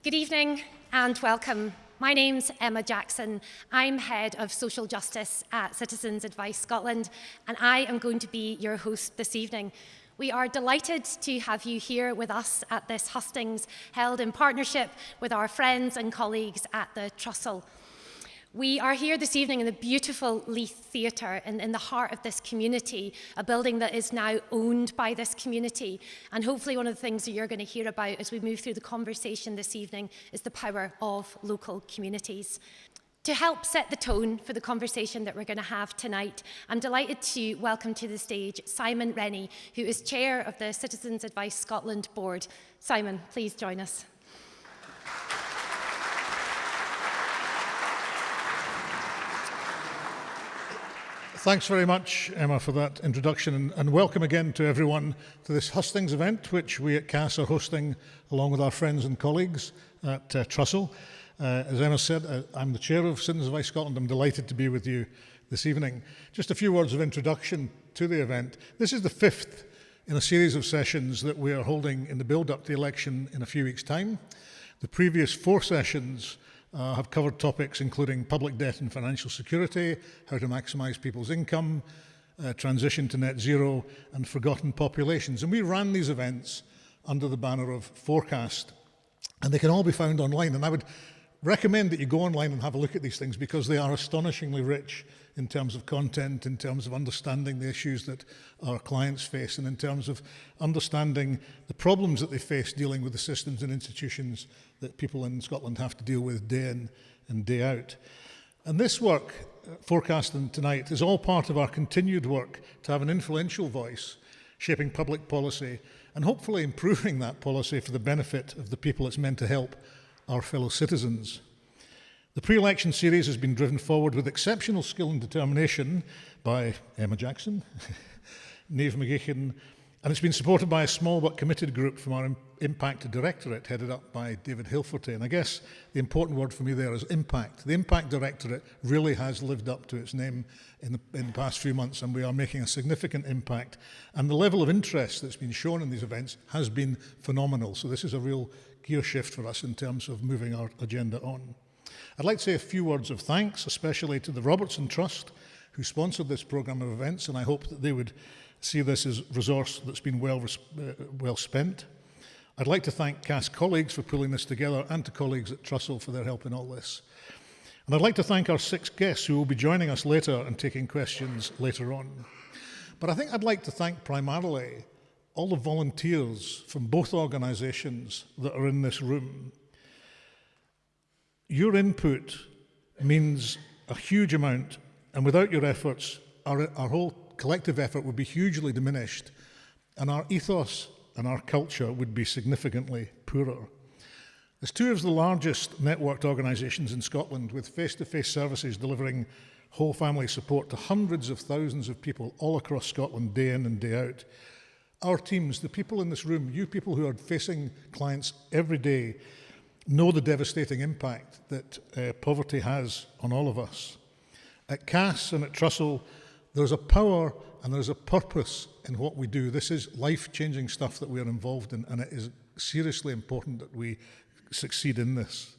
Good evening and welcome. My name's Emma Jackson. I'm Head of Social Justice at Citizens Advice Scotland, and I am going to be your host this evening. We are delighted to have you here with us at this hustings held in partnership with our friends and colleagues at the Trussell. We are here this evening in the beautiful Leith Theatre in the heart of this community, a building that is now owned by this community. And hopefully one of the things that you're going to hear about as we move through the conversation this evening is the power of local communities. To help set the tone for the conversation that we're going to have tonight, I'm delighted to welcome to the stage Simon Rennie, who is Chair of the Citizens Advice Scotland Board. Simon, please join us. Thanks very much, Emma, for that introduction, and welcome again to everyone to this hustings event, which we at CAS are hosting along with our friends and colleagues at Trussell. As Emma said, I'm the Chair of Citizens Advice Scotland. I'm delighted to be with you this evening. Just a few words of introduction to the event. This is the fifth in a series of sessions that we are holding in the build-up to the election in a few weeks' time. The previous 4 sessions have covered topics including public debt and financial security, how to maximise people's income, transition to net zero, and forgotten populations. And we ran these events under the banner of foreCASt, and they can all be found online. And I would recommend that you go online and have a look at these things because they are astonishingly rich in terms of content, in terms of understanding the issues that our clients face, and in terms of understanding the problems that they face dealing with the systems and institutions that people in Scotland have to deal with day in and day out. And this work, foreCASt tonight, is all part of our continued work to have an influential voice shaping public policy and hopefully improving that policy for the benefit of the people it's meant to help, our fellow citizens. The pre-election series has been driven forward with exceptional skill and determination by Emma Jackson, Niamh McGeechan, and it's been supported by a small but committed group from our Impact Directorate, headed up by David Hilferty. And I guess the important word for me there is impact. The Impact Directorate really has lived up to its name in the past few months, and we are making a significant impact. And the level of interest that's been shown in these events has been phenomenal. So this is a real gear shift for us in terms of moving our agenda on. I'd like to say a few words of thanks, especially to the Robertson Trust, who sponsored this programme of events, and I hope that they would see this as a resource that's been well spent. I'd like to thank CAS colleagues for pulling this together and to colleagues at Trussell for their help in all this. And I'd like to thank our 6 guests who will be joining us later and taking questions later on. But I think I'd like to thank primarily all the volunteers from both organisations that are in this room. Your input means a huge amount, and without your efforts, our whole collective effort would be hugely diminished, and our ethos and our culture would be significantly poorer. As 2 of the largest networked organisations in Scotland, with face-to-face services delivering whole family support to hundreds of thousands of people all across Scotland day in and day out, our teams, the people in this room, you people who are facing clients every day, know the devastating impact that poverty has on all of us. At CAS and at Trussell, there's a power and there's a purpose in what we do. This is life-changing stuff that we are involved in, and it is seriously important that we succeed in this.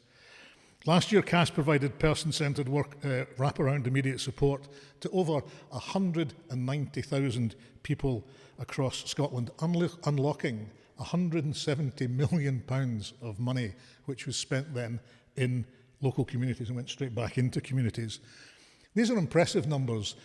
Last year, CAS provided person-centred work, wraparound immediate support to over 190,000 people across Scotland, unlocking £170 million of money, which was spent then in local communities and went straight back into communities. These are impressive numbers.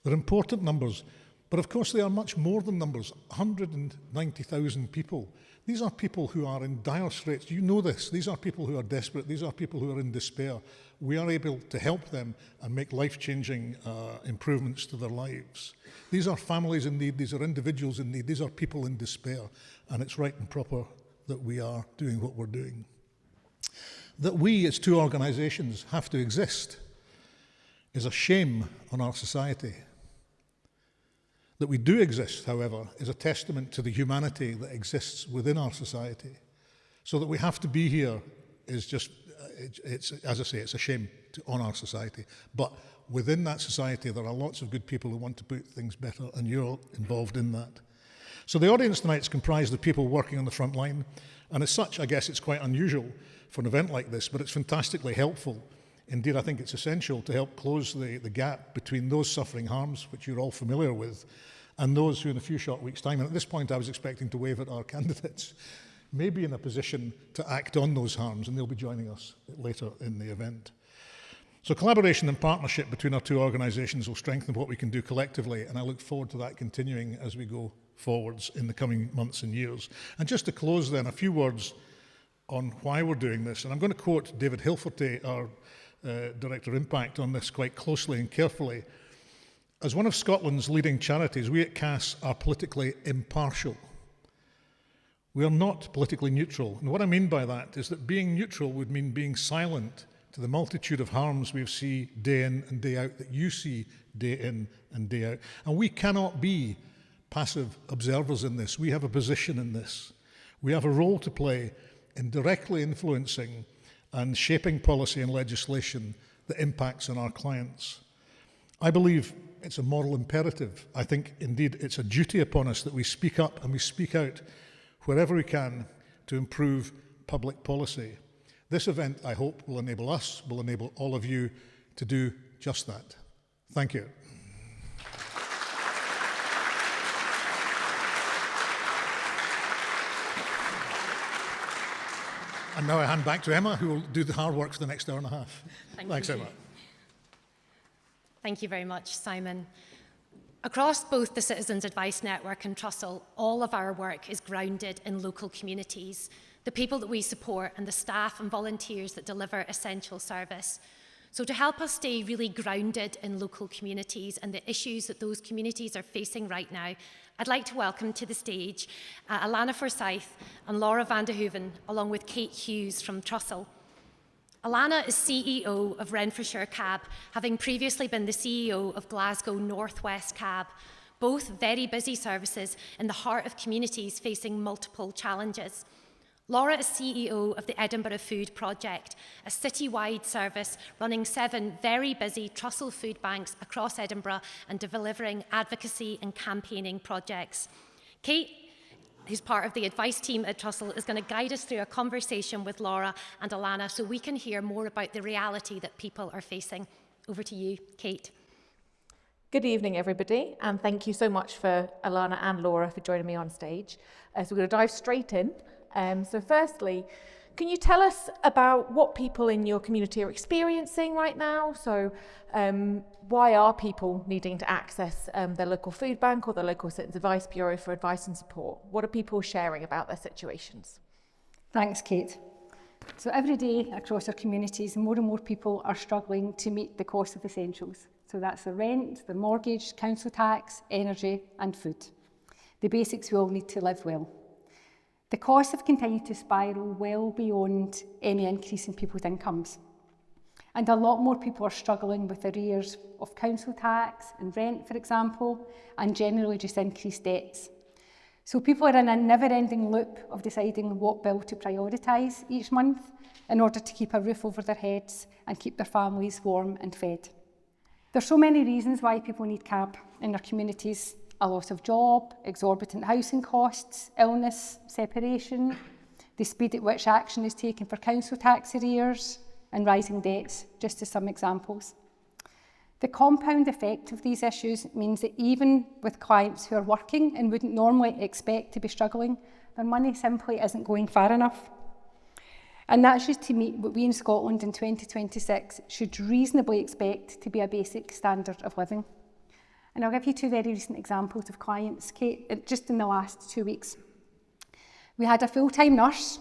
They're important numbers, but of course they are much more than numbers. 190,000 people. These are people who are in dire straits. You know this. These are people who are desperate. These are people who are in despair. We are able to help them and make life-changing improvements to their lives. These are families in need. These are individuals in need. These are people in despair. And it's right and proper that we are doing what we're doing. That we, as 2 organisations, have to exist is a shame on our society. That we do exist, however, is a testament to the humanity that exists within our society. So that we have to be here is just, it's as I say, it's a shame on our society. But within that society, there are lots of good people who want to put things better, and you're involved in that. So the audience tonight is comprised of people working on the front line, and as such, I guess it's quite unusual for an event like this, but it's fantastically helpful. Indeed, I think it's essential to help close the gap between those suffering harms, which you're all familiar with, and those who in a few short weeks' time, and at this point I was expecting to wave at our candidates, may be in a position to act on those harms, and they'll be joining us later in the event. So collaboration and partnership between our two organisations will strengthen what we can do collectively, and I look forward to that continuing as we go forwards in the coming months and years. And just to close then, a few words on why we're doing this. And I'm going to quote David Hilferty, our Director of Impact, on this quite closely and carefully. As one of Scotland's leading charities, we at CAS are politically impartial. We are not politically neutral. And what I mean by that is that being neutral would mean being silent to the multitude of harms we see day in and day out, that you see day in and day out. And we cannot be passive observers in this. We have a position in this. We have a role to play in directly influencing and shaping policy and legislation that impacts on our clients. I believe it's a moral imperative. I think, indeed, it's a duty upon us that we speak up and we speak out wherever we can to improve public policy. This event, I hope, will enable us, will enable all of you to do just that. Thank you. And now I hand back to Emma, who will do the hard work for the next hour and a half. Thanks, Emma. Thank you very much, Simon. Across both the Citizens Advice Network and Trussell, all of our work is grounded in local communities, the people that we support and the staff and volunteers that deliver essential service. So to help us stay really grounded in local communities and the issues that those communities are facing right now, I'd like to welcome to the stage Alana Forsyth and Laura van de Hoeven, along with Kate Hughes from Trussell. Alana is CEO of Renfrewshire CAB, having previously been the CEO of Glasgow North West CAB, both very busy services in the heart of communities facing multiple challenges. Laura is CEO of the Edinburgh Food Project, a city-wide service running 7 very busy Trussell food banks across Edinburgh and delivering advocacy and campaigning projects. Kate, who's part of the advice team at Trussell, is going to guide us through a conversation with Laura and Alana so we can hear more about the reality that people are facing. Over to you, Kate. Good evening, everybody, and thank you so much for Alana and Laura for joining me on stage. So we're going to dive straight in. So firstly, can you tell us about what people in your community are experiencing right now? So why are people needing to access their local food bank or their local Citizens Advice Bureau for advice and support? What are people sharing about their situations? Thanks, Kate. So every day across our communities, more and more people are struggling to meet the cost of essentials. So that's the rent, the mortgage, council tax, energy and food. The basics we all need to live well. The costs have continued to spiral well beyond any increase in people's incomes. And a lot more people are struggling with arrears of council tax and rent, for example, and generally just increased debts. So people are in a never-ending loop of deciding what bill to prioritise each month in order to keep a roof over their heads and keep their families warm and fed. There's so many reasons why people need CAB in their communities. A loss of job, exorbitant housing costs, illness, separation, the speed at which action is taken for council tax arrears, and rising debts, just as some examples. The compound effect of these issues means that even with clients who are working and wouldn't normally expect to be struggling, their money simply isn't going far enough. And that's just to meet what we in Scotland in 2026 should reasonably expect to be a basic standard of living. And I'll give you 2 very recent examples of clients, Kate, just in the last 2 weeks. We had a full-time nurse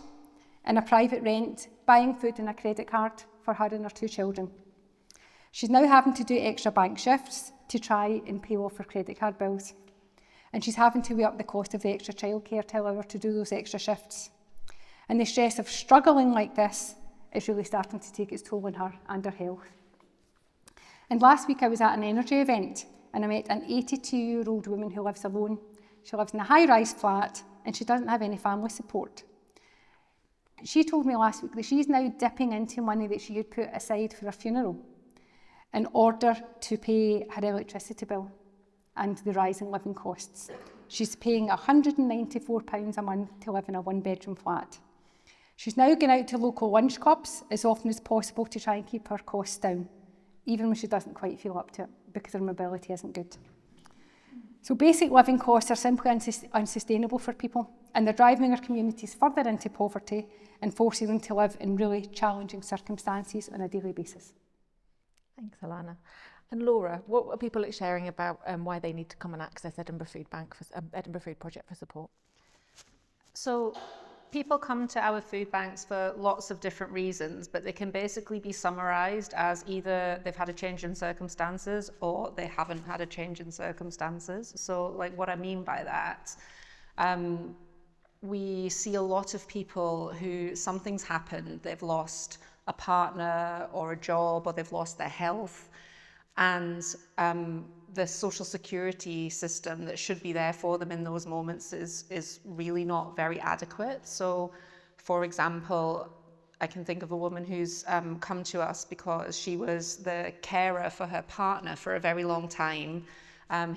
in a private rent buying food and a credit card for her and her 2 children. She's now having to do extra bank shifts to try and pay off her credit card bills. And she's having to weigh up the cost of the extra childcare to allow her to do those extra shifts. And the stress of struggling like this is really starting to take its toll on her and her health. And last week I was at an energy event and I met an 82-year-old woman who lives alone. She lives in a high-rise flat and she doesn't have any family support. She told me last week that she's now dipping into money that she had put aside for a funeral in order to pay her electricity bill and the rising living costs. she's paying £194 a month to live in a one-bedroom flat. She's now going out to local lunch clubs as often as possible to try and keep her costs down, even when she doesn't quite feel up to it because her mobility isn't good. So basic living costs are simply unsustainable for people, and they're driving our communities further into poverty and forcing them to live in really challenging circumstances on a daily basis. Thanks, Alana. And Laura, what are people sharing about why they need to come and access Edinburgh Food Project for support? So people come to our food banks for lots of different reasons, but they can basically be summarised as either they've had a change in circumstances or they haven't had a change in circumstances. So like what I mean by that, we see a lot of people who something's happened, they've lost a partner or a job, or they've lost their health, and the social security system that should be there for them in those moments is really not very adequate. So, for example, I can think of a woman who's come to us because she was the carer for her partner for a very long time.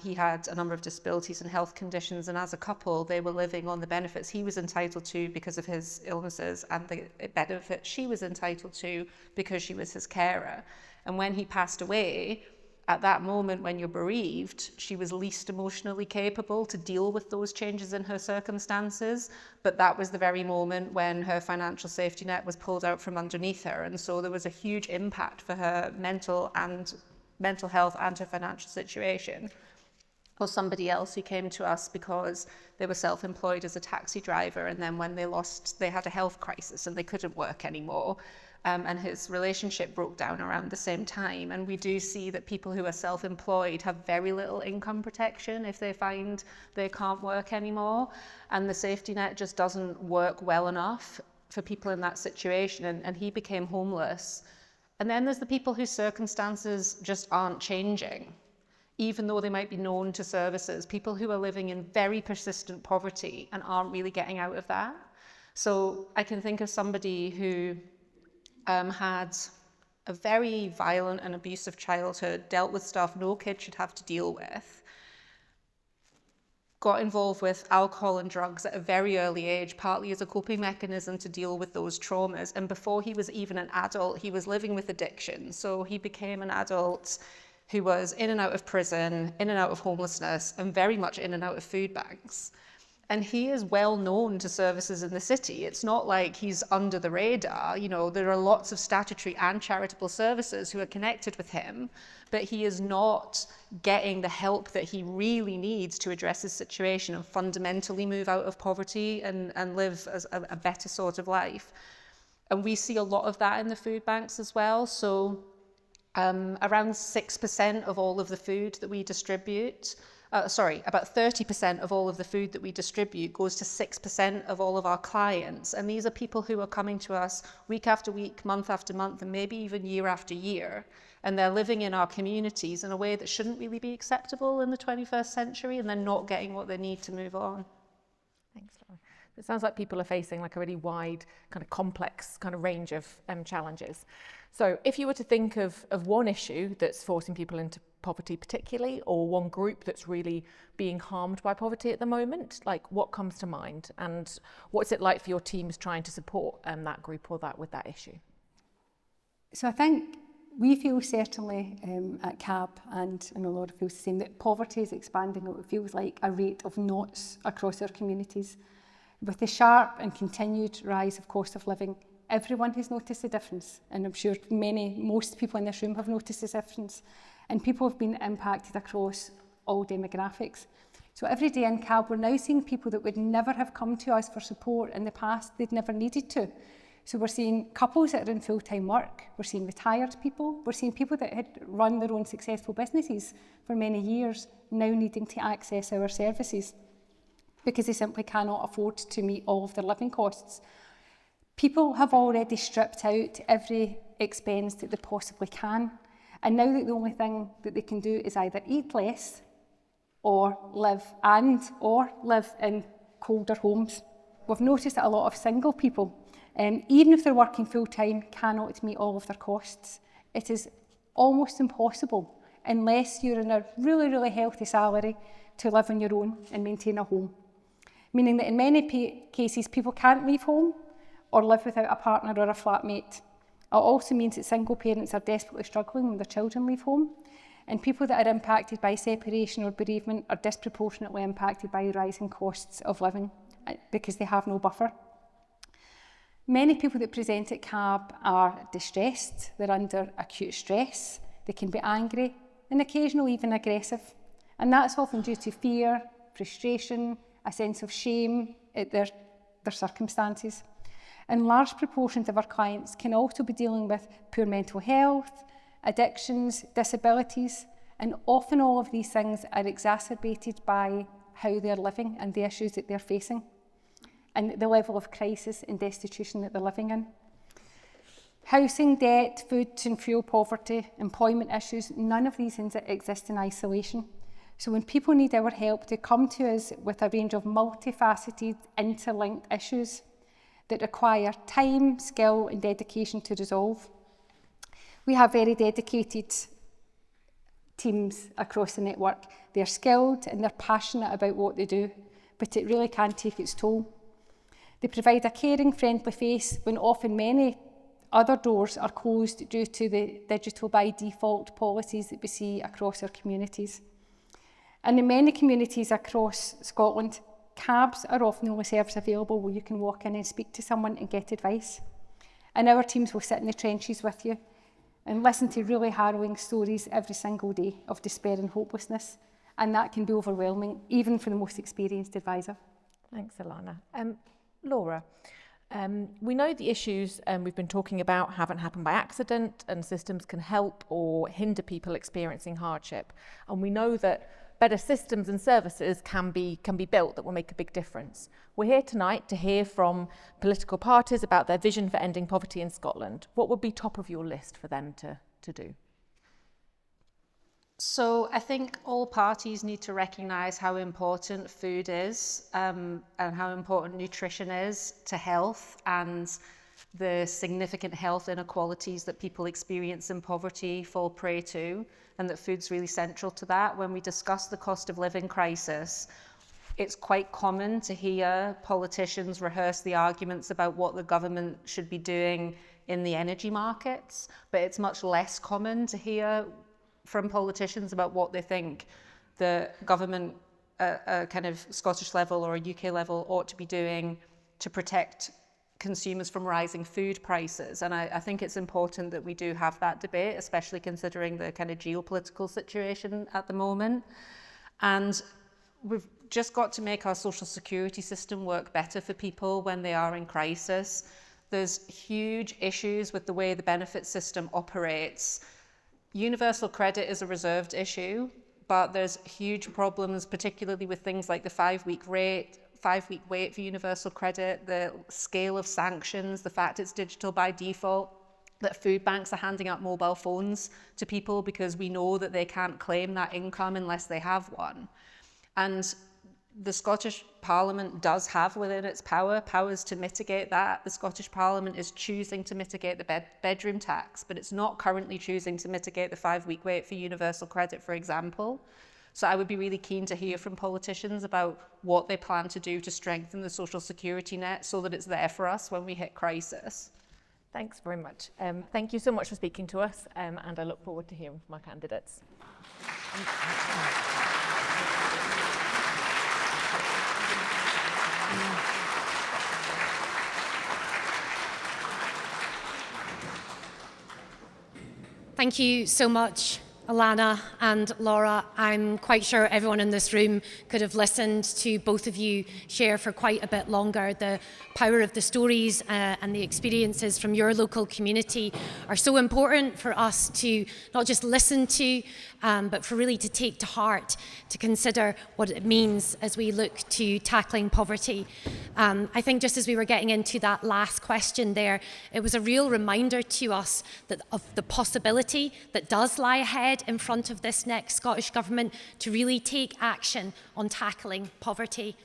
He had a number of disabilities and health conditions, and as a couple, they were living on the benefits he was entitled to because of his illnesses and the benefits she was entitled to because she was his carer. And when he passed away, at that moment when you're bereaved, she was least emotionally capable to deal with those changes in her circumstances. But that was the very moment when her financial safety net was pulled out from underneath her. And so there was a huge impact for her mental health and her financial situation. Or somebody else who came to us because they were self-employed as a taxi driver, and then when they had a health crisis and they couldn't work anymore. And his relationship broke down around the same time. And we do see that people who are self-employed have very little income protection if they find they can't work anymore. And the safety net just doesn't work well enough for people in that situation. And he became homeless. And then there's the people whose circumstances just aren't changing, even though they might be known to services, people who are living in very persistent poverty and aren't really getting out of that. So I can think of somebody who had a very violent and abusive childhood, dealt with stuff no kid should have to deal with, got involved with alcohol and drugs at a very early age, partly as a coping mechanism to deal with those traumas. And before he was even an adult, he was living with addiction. So he became an adult who was in and out of prison, in and out of homelessness, and very much in and out of food banks. And he is well known to services in the city. It's not like he's under the radar. You know, there are lots of statutory and charitable services who are connected with him, but he is not getting the help that he really needs to address his situation and fundamentally move out of poverty and live as a better sort of life. And we see a lot of that in the food banks as well. So around 6% of all of the food that we distribute, about 30% of all of the food that we distribute goes to 6% of all of our clients. And these are people who are coming to us week after week, month after month, and maybe even year after year. And they're living in our communities in a way that shouldn't really be acceptable in the 21st century, and they're not getting what they need to move on. Thanks, Laura. It sounds like people are facing like a really wide, kind of complex kind of range of challenges. So if you were to think of one issue that's forcing people into poverty particularly, or one group that's really being harmed by poverty at the moment, like what comes to mind, and what's it like for your teams trying to support that group or that with that issue? So I think we feel certainly at CAB, and I know Laura feels the same, that poverty is expanding at what feels like a rate of knots across our communities. With the sharp and continued rise of cost of living, everyone has noticed the difference, and I'm sure most people in this room have noticed the difference, and people have been impacted across all demographics. So every day in CAB, we're now seeing people that would never have come to us for support in the past. They'd never needed to. So we're seeing couples that are in full-time work, we're seeing retired people, we're seeing people that had run their own successful businesses for many years now needing to access our services because they simply cannot afford to meet all of their living costs. People have already stripped out every expense that they possibly can, and now that the only thing that they can do is either eat less or live in colder homes. We've noticed that a lot of single people, even if they're working full-time, cannot meet all of their costs. It is almost impossible unless you're in a really, really healthy salary to live on your own and maintain a home. Meaning that in many cases, people can't leave home or live without a partner or a flatmate. It also means that single parents are desperately struggling when their children leave home, and people that are impacted by separation or bereavement are disproportionately impacted by rising costs of living because they have no buffer. Many people that present at CAB are distressed, they're under acute stress, they can be angry and occasionally even aggressive. And that's often due to fear, frustration, a sense of shame at their circumstances. And large proportions of our clients can also be dealing with poor mental health, addictions, disabilities, and often all of these things are exacerbated by how they're living and the issues that they're facing, and the level of crisis and destitution that they're living in. Housing, debt, food and fuel poverty, employment issues, none of these things exist in isolation. So when people need our help, they come to us with a range of multifaceted, interlinked issues that require time, skill and dedication to resolve. We have very dedicated teams across the network. They're skilled and they're passionate about what they do, but it really can take its toll. They provide a caring, friendly face when often many other doors are closed due to the digital by default policies that we see across our communities. And in many communities across Scotland, CABs are often the only service available where you can walk in and speak to someone and get advice. And our teams will sit in the trenches with you and listen to really harrowing stories every single day of despair and hopelessness. And that can be overwhelming, even for the most experienced advisor. Thanks, Alana. Laura, we know the issues we've been talking about haven't happened by accident, and systems can help or hinder people experiencing hardship. And we know that better systems and services can be built that will make a big difference. We're here tonight to hear from political parties about their vision for ending poverty in Scotland. What would be top of your list for them to do? So I think all parties need to recognise how important food is and how important nutrition is to health and the significant health inequalities that people experience in poverty fall prey to, and that food's really central to that. When we discuss the cost of living crisis, it's quite common to hear politicians rehearse the arguments about what the government should be doing in the energy markets, but it's much less common to hear from politicians about what they think the government at a kind of Scottish level or a UK level ought to be doing to protect consumers from rising food prices. And I think it's important that we do have that debate, especially considering the kind of geopolitical situation at the moment. And we've just got to make our social security system work better for people when they are in crisis. There's huge issues with the way the benefit system operates. Universal credit is a reserved issue, but there's huge problems, particularly with things like the 5-week wait for universal credit, the scale of sanctions, the fact it's digital by default, that food banks are handing out mobile phones to people because we know that they can't claim that income unless they have one. And the Scottish Parliament does have within its powers to mitigate that. The Scottish Parliament is choosing to mitigate the bedroom tax, but it's not currently choosing to mitigate the 5-week wait for universal credit, for example. So I would be really keen to hear from politicians about what they plan to do to strengthen the social security net so that it's there for us when we hit crisis. Thanks very much. Thank you so much for speaking to us, and I look forward to hearing from our candidates. Thank you so much, Alana and Laura. I'm quite sure everyone in this room could have listened to both of you share for quite a bit longer. The power of the stories and the experiences from your local community are so important for us to not just listen to, but for really to take to heart, to consider what it means as we look to tackling poverty. I think just as we were getting into that last question there, it was a real reminder to us that of the possibility that does lie ahead in front of this next Scottish Government to really take action on tackling poverty.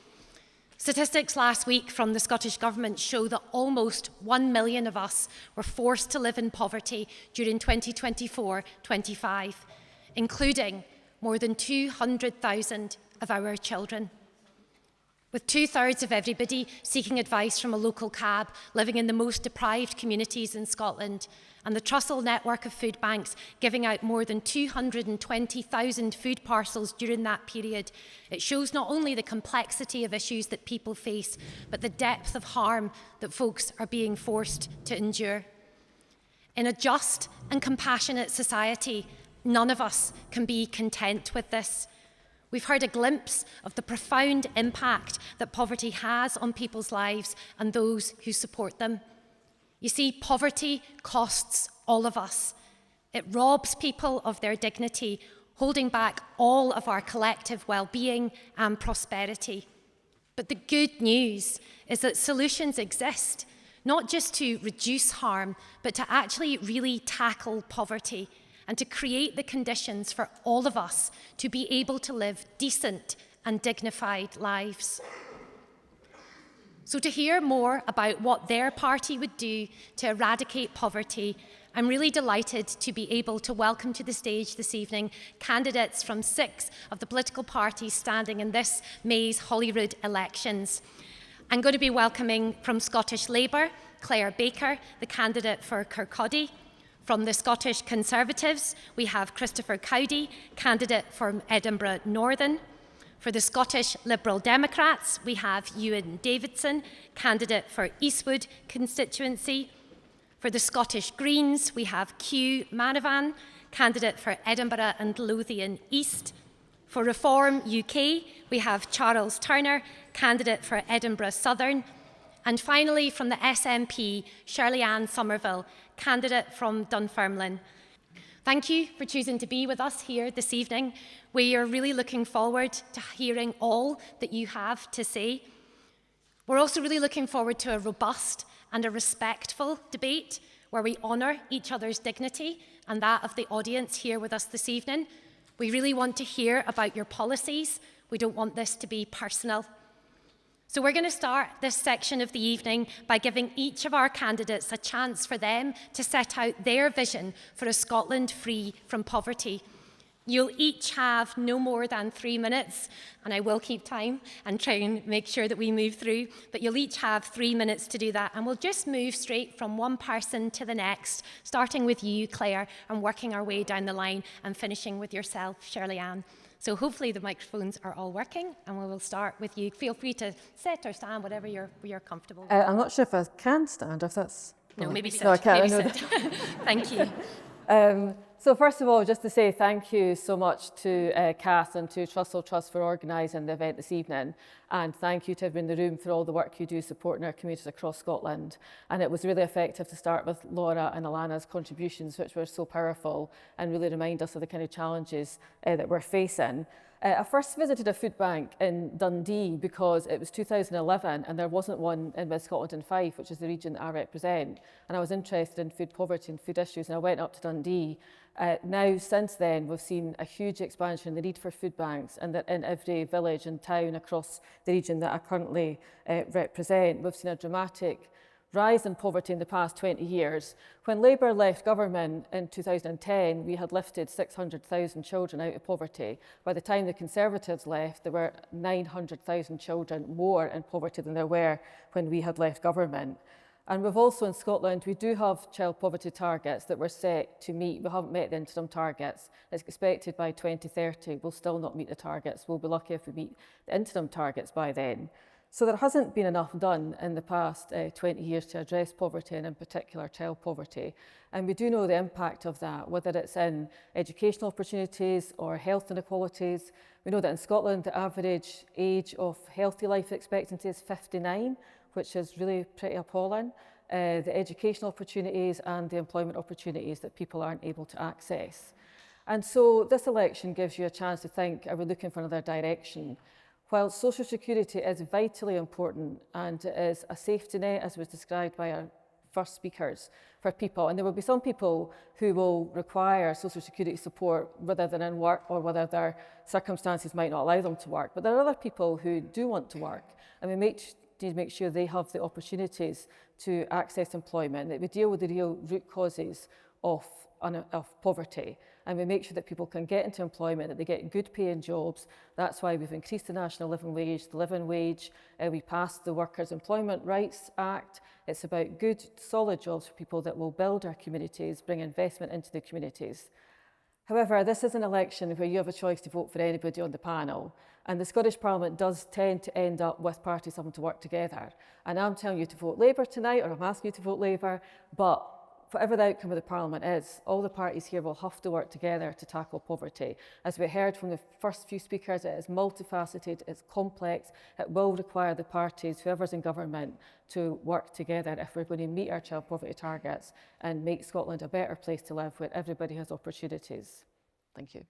Statistics last week from the Scottish Government show that almost 1 million of us were forced to live in poverty during 2024-25. including more than 200,000 of our children. With 2/3 of everybody seeking advice from a local CAB living in the most deprived communities in Scotland, and the Trussell network of food banks giving out more than 220,000 food parcels during that period, it shows not only the complexity of issues that people face, but the depth of harm that folks are being forced to endure. In a just and compassionate society, none of us can be content with this. We've heard a glimpse of the profound impact that poverty has on people's lives and those who support them. You see, poverty costs all of us. It robs people of their dignity, holding back all of our collective well-being and prosperity. But the good news is that solutions exist, not just to reduce harm, but to actually really tackle poverty and to create the conditions for all of us to be able to live decent and dignified lives. So to hear more about what their party would do to eradicate poverty, I'm really delighted to be able to welcome to the stage this evening candidates from 6 of the political parties standing in this May's Holyrood elections. I'm going to be welcoming from Scottish Labour, Claire Baker, the candidate for Kirkcaldy. From the Scottish Conservatives, we have Christopher Cowdy, candidate for Edinburgh Northern. For the Scottish Liberal Democrats, we have Ewan Davidson, candidate for Eastwood constituency. For the Scottish Greens, we have Hugh Manavan, candidate for Edinburgh and Lothian East. For Reform UK, we have Charles Turner, candidate for Edinburgh Southern. And finally, from the SNP, Shirley-Ann Somerville, candidate from Dunfermline. Thank you for choosing to be with us here this evening. We are really looking forward to hearing all that you have to say. We're also really looking forward to a robust and a respectful debate where we honour each other's dignity and that of the audience here with us this evening. We really want to hear about your policies. We don't want this to be personal. So we're going to start this section of the evening by giving each of our candidates a chance for them to set out their vision for a Scotland free from poverty. You'll each have no more than 3 minutes, and I will keep time and try and make sure that we move through, but you'll each have 3 minutes to do that, and we'll just move straight from one person to the next, starting with you, Claire, and working our way down the line and finishing with yourself, Shirley-Ann. So hopefully the microphones are all working, and we will start with you. Feel free to sit or stand, whatever you're comfortable with. I'm not sure if I can stand, if that's... No, maybe sit. No, I can't. Maybe sit. Thank you. So first of all, just to say thank you so much to CAS and to Trussell Trust for organising the event this evening, and thank you to everyone in the room for all the work you do supporting our communities across Scotland. And it was really effective to start with Laura and Alana's contributions, which were so powerful and really remind us of the kind of challenges that we're facing. I first visited a food bank in Dundee because it was 2011 and there wasn't one in West Scotland and Fife, which is the region that I represent. And I was interested in food poverty and food issues, and I went up to Dundee. Now, since then, we've seen a huge expansion in the need for food banks, and that in every village and town across the region that I currently represent, we've seen a dramatic rise in poverty in the past 20 years. When Labour left government in 2010, we had lifted 600,000 children out of poverty. By the time the Conservatives left, there were 900,000 children more in poverty than there were when we had left government. And we've also in Scotland, we do have child poverty targets that we're set to meet. We haven't met the interim targets. It's expected by 2030 we'll still not meet the targets. We'll be lucky if we meet the interim targets by then. So there hasn't been enough done in the past 20 years to address poverty, and in particular child poverty. And we do know the impact of that, whether it's in educational opportunities or health inequalities. We know that in Scotland, the average age of healthy life expectancy is 59, which is really pretty appalling. The educational opportunities and the employment opportunities that people aren't able to access. And so this election gives you a chance to think, are we looking for another direction? While social security is vitally important and it is a safety net, as was described by our first speakers, for people, and there will be some people who will require social security support whether they're in work or whether their circumstances might not allow them to work, but there are other people who do want to work, and we need to make sure they have the opportunities to access employment, that we deal with the real root causes of poverty. and we make sure that people can get into employment, that they get good paying jobs. That's why we've increased the national living wage, the living wage. We passed the Workers' Employment Rights Act. It's about good, solid jobs for people that will build our communities, bring investment into the communities. However, this is an election where you have a choice to vote for anybody on the panel, and the Scottish Parliament does tend to end up with parties having to work together. And I'm telling you to vote Labour tonight, or I'm asking you to vote Labour, but whatever the outcome of the Parliament is, all the parties here will have to work together to tackle poverty. As we heard from the first few speakers, it is multifaceted, it's complex, it will require the parties, whoever's in government, to work together if we're going to meet our child poverty targets and make Scotland a better place to live where everybody has opportunities. Thank you.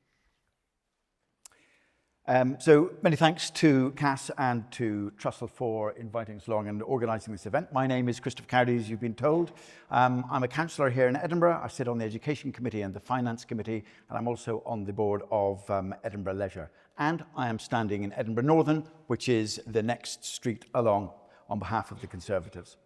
So many thanks to CAS and to Trussell for inviting us along and organising this event. My name is Christopher Cowdy, as you've been told. I'm a councillor here in Edinburgh. I sit on the Education Committee and the Finance Committee, and I'm also on the board of Edinburgh Leisure. And I am standing in Edinburgh Northern, which is the next street along, on behalf of the Conservatives.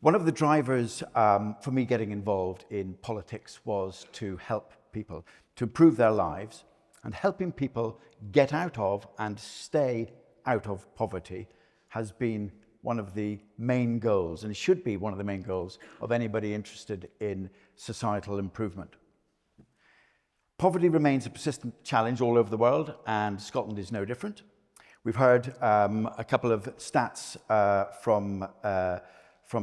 One of the drivers for me getting involved in politics was to help people, to improve their lives, and helping people get out of and stay out of poverty has been one of the main goals, and it should be one of the main goals of anybody interested in societal improvement. Poverty remains a persistent challenge all over the world, and Scotland is no different. We've heard a couple of stats from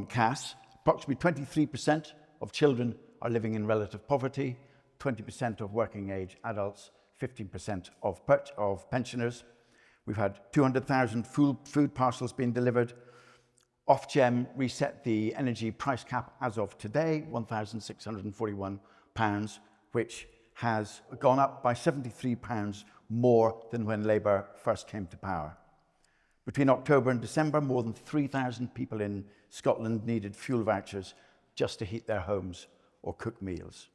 CAS. Approximately 23% of children are living in relative poverty, 20% of working age adults, 15% of pensioners. We've had 200,000 food parcels being delivered. Ofgem reset the energy price cap as of today, £1,641, which has gone up by £73 more than when Labour first came to power. Between October and December, more than 3,000 people in Scotland needed fuel vouchers just to heat their homes or cook meals.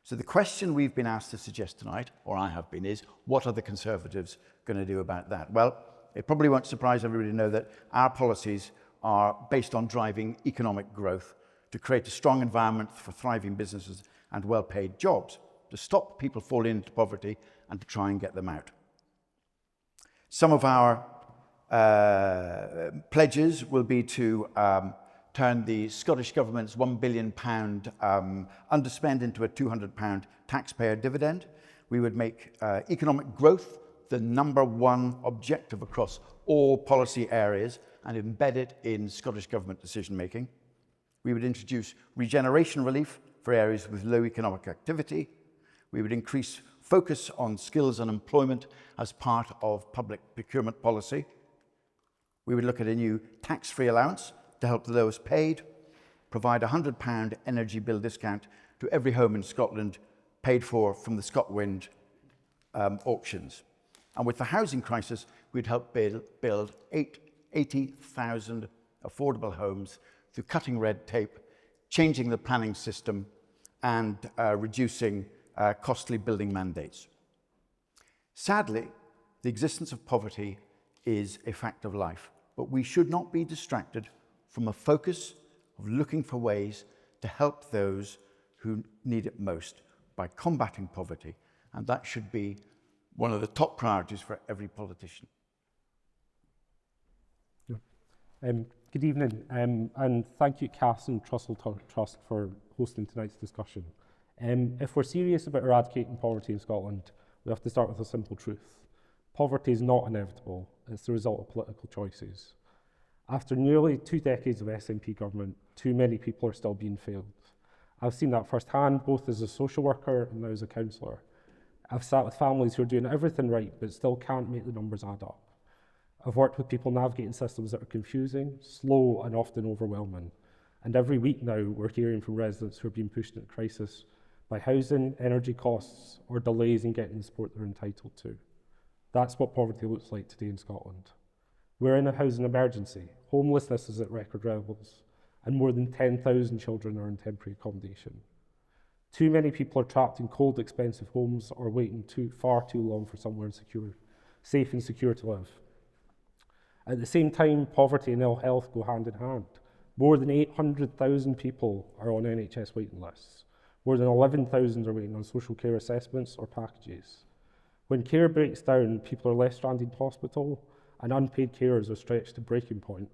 So the question we've been asked to suggest tonight, or I have been, is what are the Conservatives going to do about that? Well, it probably won't surprise everybody to know that our policies are based on driving economic growth to create a strong environment for thriving businesses and well-paid jobs, to stop people falling into poverty and to try and get them out. Some of our pledges will be to turn the Scottish Government's £1 billion underspend into a £200 taxpayer dividend. We would make economic growth the #1 objective across all policy areas and embed it in Scottish Government decision making. We would introduce regeneration relief for areas with low economic activity. We would increase focus on skills and employment as part of public procurement policy. We would look at a new tax-free allowance to help the lowest paid, provide a £100 energy bill discount to every home in Scotland paid for from the ScotWind auctions. And with the housing crisis, we'd help build 80,000 affordable homes through cutting red tape, changing the planning system, and reducing costly building mandates. Sadly, the existence of poverty is a fact of life, but we should not be distracted from a focus of looking for ways to help those who need it most by combating poverty, and that should be one of the top priorities for every politician. Good evening, and thank you CAS and Trussell Trust for hosting tonight's discussion. If we're serious about eradicating poverty in Scotland, we have to start with a simple truth. Poverty is not inevitable, it's the result of political choices. After nearly 2 decades of SNP government, too many people are still being failed. I've seen that firsthand, both as a social worker and now as a councillor. I've sat with families who are doing everything right, but still can't make the numbers add up. I've worked with people navigating systems that are confusing, slow, and often overwhelming. And every week now, we're hearing from residents who are being pushed into crisis by housing, energy costs, or delays in getting the support they're entitled to. That's what poverty looks like today in Scotland. We're in a housing emergency. Homelessness is at record levels, and more than 10,000 children are in temporary accommodation. Too many people are trapped in cold, expensive homes or waiting far too long for somewhere safe and secure to live. At the same time, poverty and ill health go hand in hand. More than 800,000 people are on NHS waiting lists. More than 11,000 are waiting on social care assessments or packages. When care breaks down, people are left stranded in hospital, and unpaid carers are stretched to breaking point.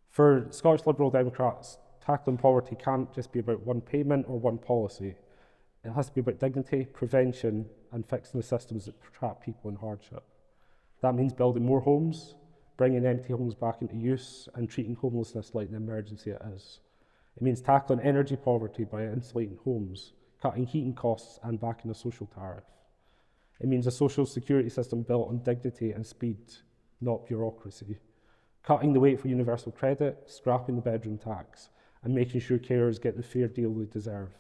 For Scottish Liberal Democrats, tackling poverty can't just be about one payment or one policy. It has to be about dignity, prevention, and fixing the systems that trap people in hardship. That means building more homes, bringing empty homes back into use, and treating homelessness like the emergency it is. It means tackling energy poverty by insulating homes, cutting heating costs, and backing a social tariff. It means a social security system built on dignity and speed, not bureaucracy. Cutting the wait for universal credit, scrapping the bedroom tax, and making sure carers get the fair deal they deserve.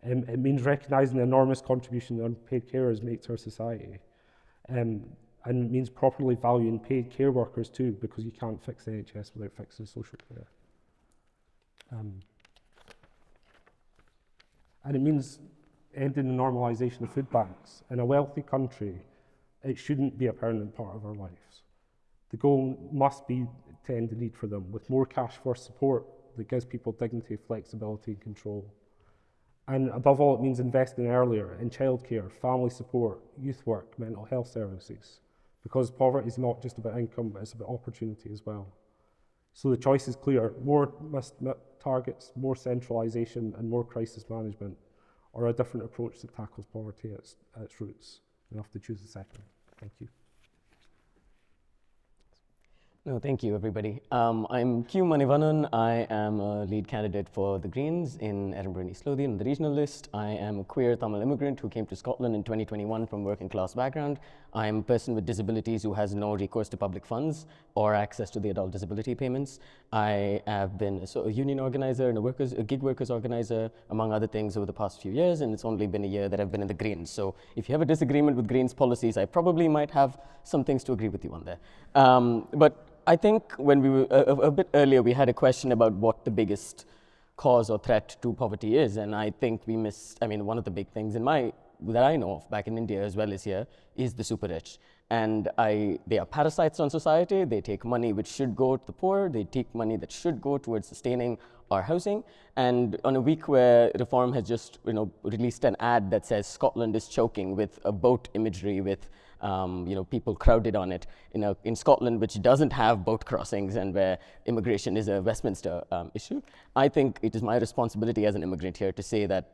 It means recognising the enormous contribution that unpaid carers make to our society. And it means properly valuing paid care workers too, because you can't fix the NHS without fixing social care. And it means ending the normalisation of food banks. In a wealthy country, it shouldn't be a permanent part of our lives. The goal must be to end the need for them, with more cash for support that gives people dignity, flexibility and control. And above all, it means investing earlier in childcare, family support, youth work, mental health services, because poverty is not just about income, but it's about opportunity as well. So the choice is clear: more targets, more centralisation and more crisis management, or a different approach that tackles poverty at its roots. We have to choose the second. Thank you. No, thank you, everybody. I'm Q Manivanan. I am a lead candidate for the Greens in Edinburgh and East Lothian on the regional list. I am a queer Tamil immigrant who came to Scotland in 2021 from working class background. I'm a person with disabilities who has no recourse to public funds or access to the adult disability payments. I have been a union organizer and a gig workers organizer, among other things, over the past few years, and it's only been a year that I've been in the Greens. So if you have a disagreement with Greens policies, I probably might have some things to agree with you on there. But I think when we were a bit earlier, we had a question about what the biggest cause or threat to poverty is, and I think we missed. I mean, one of the big things that I know of back in India as well as here is the super rich, and they are parasites on society. They take money which should go to the poor. They take money that should go towards sustaining our housing. And on a week where Reform has just released an ad that says Scotland is choking, with a boat imagery with people crowded on it in Scotland, which doesn't have boat crossings and where immigration is a Westminster issue. I think it is my responsibility as an immigrant here to say that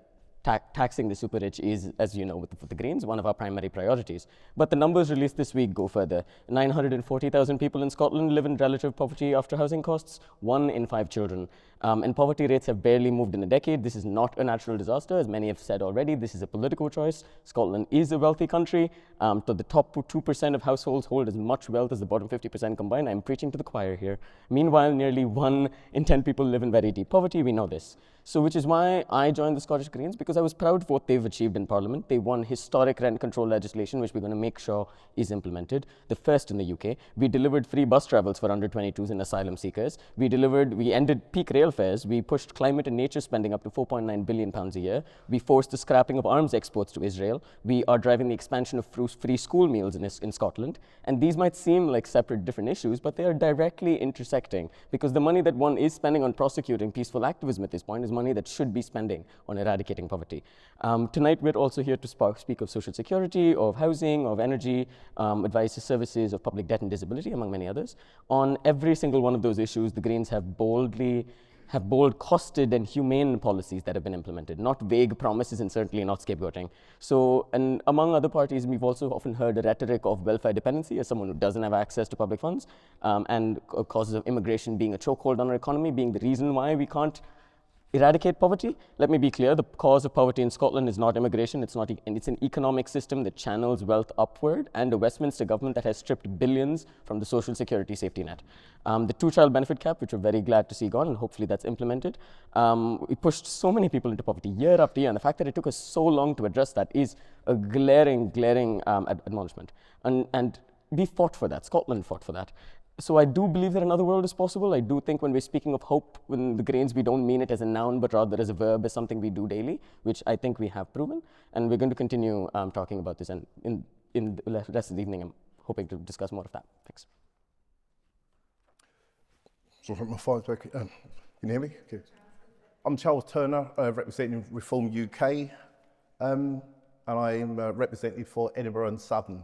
taxing the super rich is, as you know, with the Greens, one of our primary priorities. But the numbers released this week go further. 940,000 people in Scotland live in relative poverty after housing costs, 1 in 5 children. And poverty rates have barely moved in a decade. This is not a natural disaster, as many have said already. This is a political choice. Scotland is a wealthy country. So the top 2% of households hold as much wealth as the bottom 50% combined. I'm preaching to the choir here. Meanwhile, nearly 1 in 10 people live in very deep poverty. We know this. So which is why I joined the Scottish Greens, because I was proud of what they've achieved in Parliament. They won historic rent control legislation, which we're going to make sure is implemented, the first in the UK. We delivered free bus travels for under 22s and asylum seekers. We ended peak rail fares. We pushed climate and nature spending up to £4.9 billion a year. We forced the scrapping of arms exports to Israel. We are driving the expansion of free school meals in Scotland. And these might seem like separate different issues, but they are directly intersecting, because the money that one is spending on prosecuting peaceful activism at this point is money that should be spending on eradicating poverty. Tonight we're also here to speak of social security, of housing, of energy, advice services, of public debt and disability, among many others. On every single one of those issues, the Greens have bold costed and humane policies that have been implemented, not vague promises and certainly not scapegoating. So, and among other parties, we've also often heard a rhetoric of welfare dependency as someone who doesn't have access to public funds, and causes of immigration being a chokehold on our economy, being the reason why we can't eradicate poverty. Let me be clear, the cause of poverty in Scotland is not immigration, it's an economic system that channels wealth upward, and a Westminster government that has stripped billions from the social security safety net. The 2-child benefit cap, which we're very glad to see gone, and hopefully that's implemented. We pushed so many people into poverty year after year, and the fact that it took us so long to address that is a glaring admonishment. And we fought for that, Scotland fought for that. So I do believe that another world is possible. I do think when we're speaking of hope in the Greens, we don't mean it as a noun, but rather as a verb, as something we do daily, which I think we have proven. And we're going to continue talking about this. And in the rest of the evening, I'm hoping to discuss more of that. Thanks. So my phone's back. Can you hear me? Okay. I'm Charles Turner, representing Reform UK, and I'm representative for Edinburgh and Southern.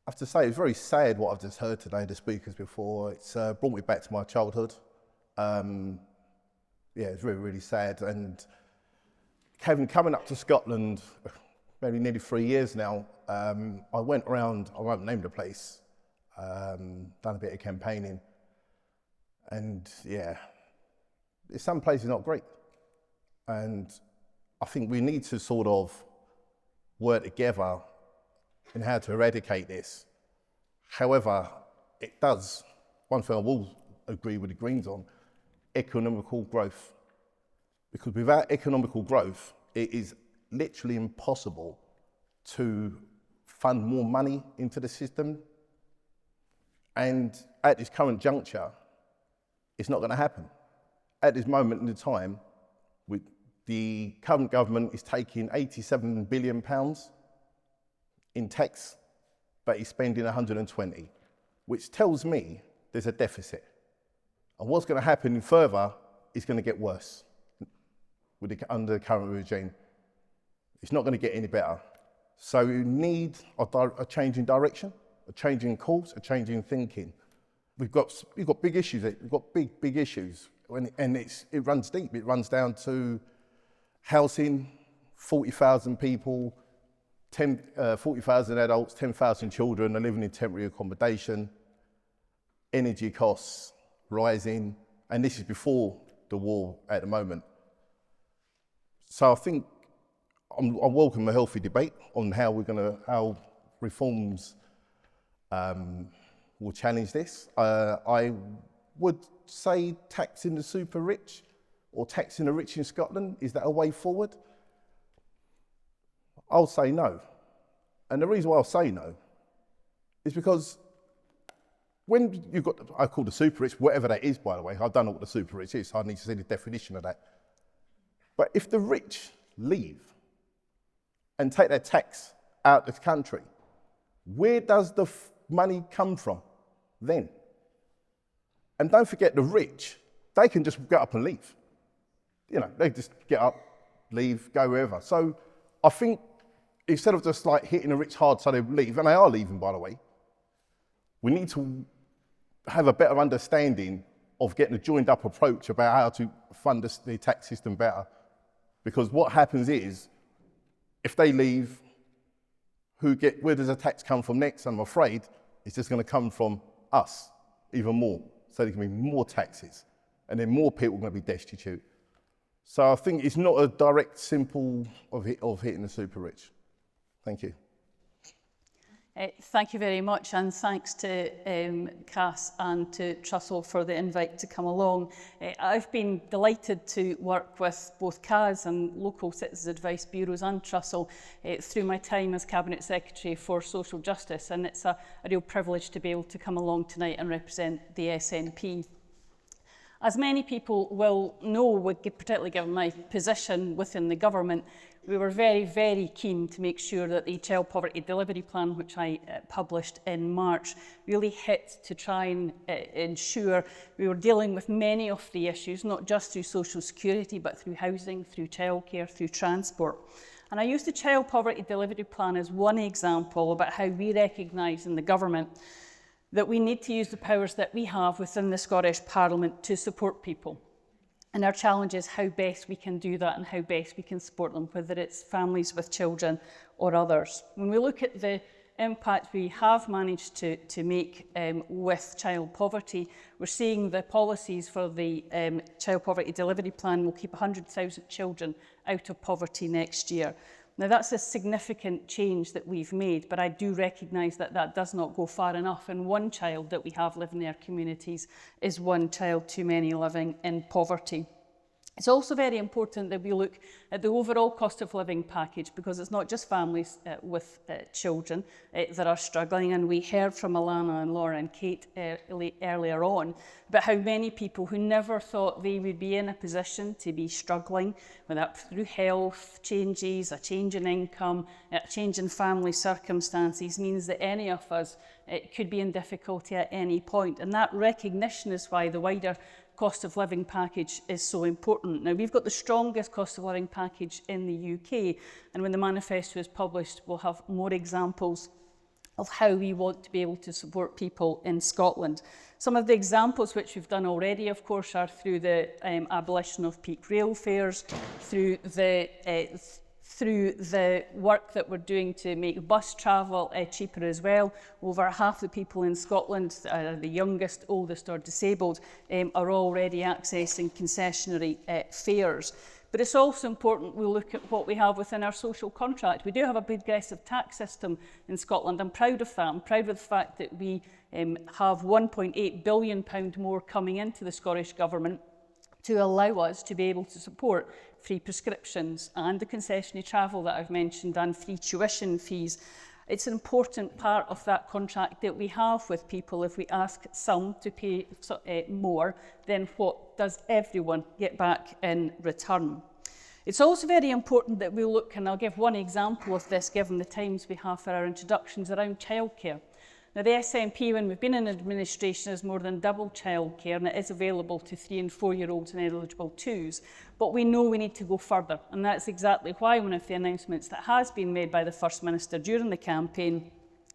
I have to say, it's very sad what I've just heard today, the speakers before. It's brought me back to my childhood. Yeah, it's really, really sad. And coming up to Scotland, maybe nearly 3 years now, I went around, I won't name the place, done a bit of campaigning. And yeah, some places not great. And I think we need to sort of work together in how to eradicate this. However, it does, one thing I will agree with the Greens on, economical growth. Because without economical growth, it is literally impossible to fund more money into the system. And at this current juncture, it's not going to happen. At this moment in time, the current government is taking £87 billion in tax, but is spending 120, which tells me there's a deficit. And what's going to happen further is going to get worse under the current regime. It's not going to get any better. So we need a change in direction, a change in course, a change in thinking. We've got big issues. We've got big issues, and it runs deep. It runs down to housing, 40,000 people, 40,000 adults, 10,000 children are living in temporary accommodation, energy costs rising, and this is before the war at the moment. So I think I welcome a healthy debate on how reforms will challenge this. I would say taxing the super rich or taxing the rich in Scotland, is that a way forward? I'll say no. And the reason why I'll say no is because when you've got, I call the super rich, whatever that is, by the way, I don't know what the super rich is, so I need to see the definition of that. But if the rich leave and take their tax out of the country, where does the money come from then? And don't forget, the rich, they can just get up and leave. You know, they just get up, leave, go wherever. So I think instead of just like hitting the rich hard so they leave, and they are leaving, by the way, we need to have a better understanding of getting a joined up approach about how to fund the tax system better. Because what happens is, if they leave, where does the tax come from next? I'm afraid it's just going to come from us, even more. So there can be more taxes, and then more people are going to be destitute. So I think it's not a direct, simple of hitting the super rich. Thank you. Thank you very much, and thanks to CAS and to Trussell for the invite to come along. I've been delighted to work with both CAS and local citizens advice bureaus and Trussell through my time as Cabinet Secretary for Social Justice, and it's a real privilege to be able to come along tonight and represent the SNP. As many people will know, particularly given my position within the government, we were very, very keen to make sure that the Child Poverty Delivery Plan, which I published in March, really hit to try and ensure we were dealing with many of the issues, not just through social security, but through housing, through childcare, through transport. And I use the Child Poverty Delivery Plan as one example about how we recognise in the government that we need to use the powers that we have within the Scottish Parliament to support people. And our challenge is how best we can do that and how best we can support them, whether it's families with children or others. When we look at the impact we have managed to make with child poverty, we're seeing the policies for the Child Poverty Delivery Plan will keep 100,000 children out of poverty next year. Now, that's a significant change that we've made, but I do recognise that that does not go far enough, and one child that we have living in our communities is one child too many living in poverty. It's also very important that we look at the overall cost of living package, because it's not just families with children that are struggling, and we heard from Alana and Laura and Kate earlier on about how many people who never thought they would be in a position to be struggling, whether that through health changes, a change in income, a change in family circumstances, means that any of us could be in difficulty at any point. And that recognition is why the wider cost of living package is so important. Now, we've got the strongest cost of living package in the UK, and when the manifesto is published, we'll have more examples of how we want to be able to support people in Scotland. Some of the examples which we've done already, of course, are through the abolition of peak rail fares, through the work that we're doing to make bus travel cheaper as well. Over half the people in Scotland, the youngest, oldest or disabled, are already accessing concessionary fares. But it's also important we look at what we have within our social contract. We do have a progressive tax system in Scotland. I'm proud of that. I'm proud of the fact that we have £1.8 billion more coming into the Scottish Government to allow us to be able to support free prescriptions and the concessionary travel that I've mentioned and free tuition fees. It's an important part of that contract that we have with people. If we ask some to pay more, then what does everyone get back in return? It's also very important that we look, and I'll give one example of this given the times we have for our introductions, around childcare. Now, the SNP, when we've been in administration, has more than doubled childcare, and it is available to 3- and 4-year-olds and eligible twos. But we know we need to go further, and that's exactly why one of the announcements that has been made by the First Minister during the campaign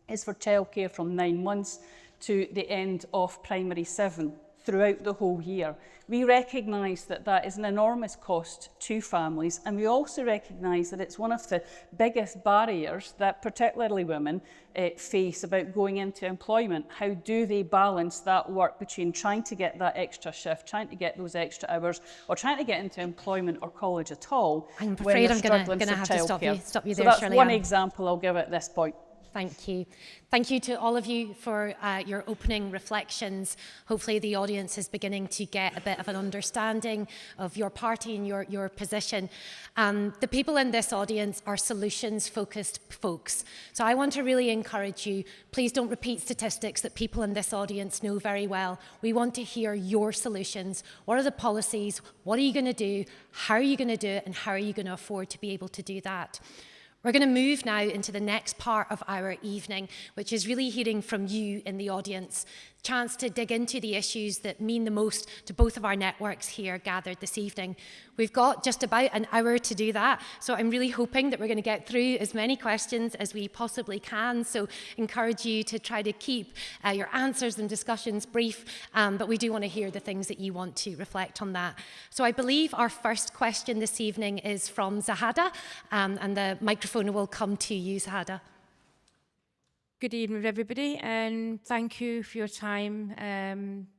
is for childcare from 9 months to the end of primary 7 throughout the whole year. We recognise that that is an enormous cost to families, and we also recognise that it's one of the biggest barriers that particularly women face about going into employment. How do they balance that work between trying to get that extra shift, trying to get those extra hours, or trying to get into employment or college at all? I'm afraid I'm going to have to stop you there, so that's Shirley one Ann. example I'll give at this point. Thank you. Thank you to all of you for your opening reflections. Hopefully the audience is beginning to get a bit of an understanding of your party and your position. The people in this audience are solutions-focused folks. So I want to really encourage you, please don't repeat statistics that people in this audience know very well. We want to hear your solutions. What are the policies? What are you going to do? How are you going to do it? And how are you going to afford to be able to do that? We're going to move now into the next part of our evening, which is really hearing from you in the audience. Chance to dig into the issues that mean the most to both of our networks here gathered this evening. We've got just about an hour to do that, so I'm really hoping that we're going to get through as many questions as we possibly can, so encourage you to try to keep your answers and discussions brief, but we do want to hear the things that you want to reflect on that. So I believe our first question this evening is from Zahada, and the microphone will come to you, Zahada. Good evening, everybody, and thank you for your time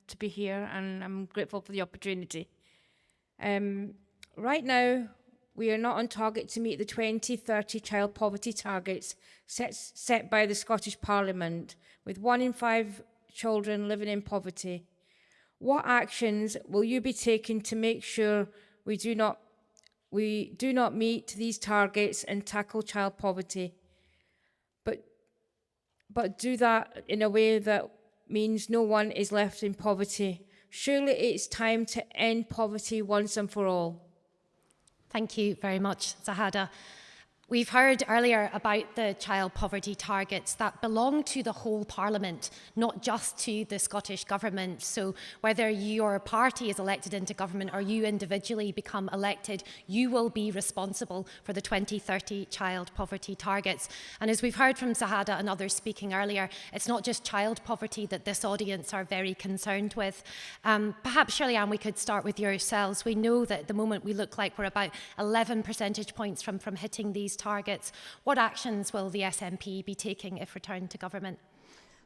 to be here, and I'm grateful for the opportunity. Right now, we are not on target to meet the 2030 child poverty targets set by the Scottish Parliament, with 1 in 5 children living in poverty. What actions will you be taking to make sure we do not meet these targets and tackle child poverty? But do that in a way that means no one is left in poverty. Surely it's time to end poverty once and for all. Thank you very much, Zahada. We've heard earlier about the child poverty targets that belong to the whole Parliament, not just to the Scottish Government. So whether your party is elected into government or you individually become elected, you will be responsible for the 2030 child poverty targets. And as we've heard from Zahada and others speaking earlier, it's not just child poverty that this audience are very concerned with. Perhaps, Shirley Ann, we could start with yourselves. We know that at the moment we look like we're about 11 percentage points from hitting these targets. What actions will the SNP be taking if returned to government?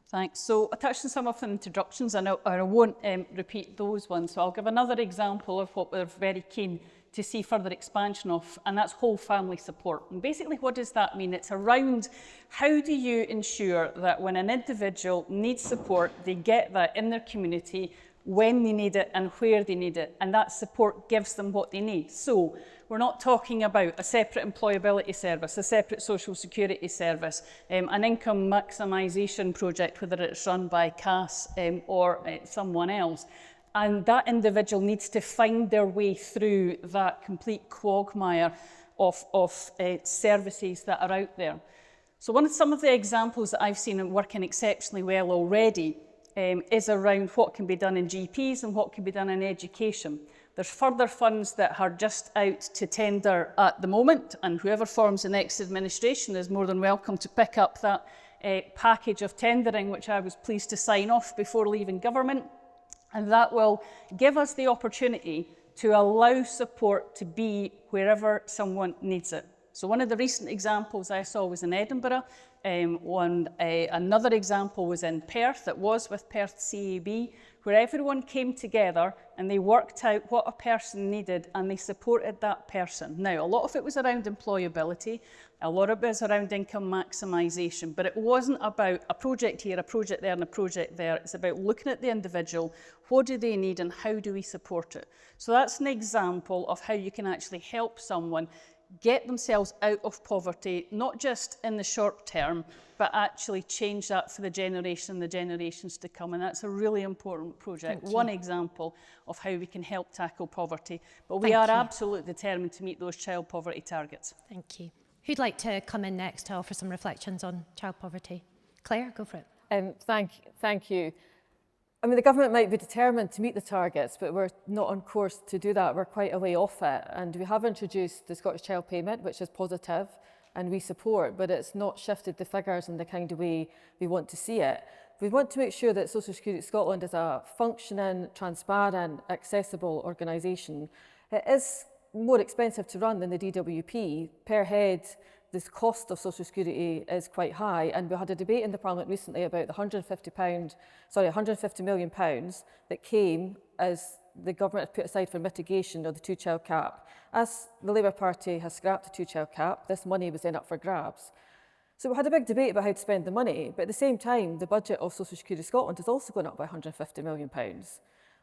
Thanks. So I touched on some of the introductions and I won't repeat those ones. So I'll give another example of what we're very keen to see further expansion of, and that's whole family support. And basically what does that mean? It's around how do you ensure that when an individual needs support, they get that in their community, when they need it and where they need it, and that support gives them what they need. So we're not talking about a separate employability service, a separate social security service, an income maximisation project, whether it's run by CAS or someone else. And that individual needs to find their way through that complete quagmire of services that are out there. So some of the examples that I've seen working exceptionally well already is around what can be done in GPs and what can be done in education. There's further funds that are just out to tender at the moment, and whoever forms the next administration is more than welcome to pick up that package of tendering, which I was pleased to sign off before leaving government. And that will give us the opportunity to allow support to be wherever someone needs it. So one of the recent examples I saw was in Edinburgh. Another example was in Perth. It was with Perth CAB, where everyone came together and they worked out what a person needed and they supported that person. Now, a lot of it was around employability, a lot of it was around income maximisation, but it wasn't about a project here, a project there, and a project there. It's about looking at the individual, what do they need and how do we support it? So that's an example of how you can actually help someone get themselves out of poverty, not just in the short term, but actually change that for the generations to come. And that's a really important project. One example of how we can help tackle poverty. But we are absolutely determined to meet those child poverty targets. Thank you. Who'd like to come in next to offer some reflections on child poverty? Claire, go for it. Thank you. I mean, the government might be determined to meet the targets, but we're not on course to do that. We're quite a way off it. And we have introduced the Scottish Child Payment, which is positive, and we support, but it's not shifted the figures in the kind of way we want to see it. We want to make sure that Social Security Scotland is a functioning, transparent, accessible organisation. It is more expensive to run than the DWP. Per head, the cost of Social Security is quite high, and we had a debate in the Parliament recently about the £150 million that came as the government had put aside for mitigation of the two-child cap. As the Labour Party has scrapped the two-child cap, this money was then up for grabs. So we had a big debate about how to spend the money, but at the same time, the budget of Social Security Scotland has also gone up by £150 million.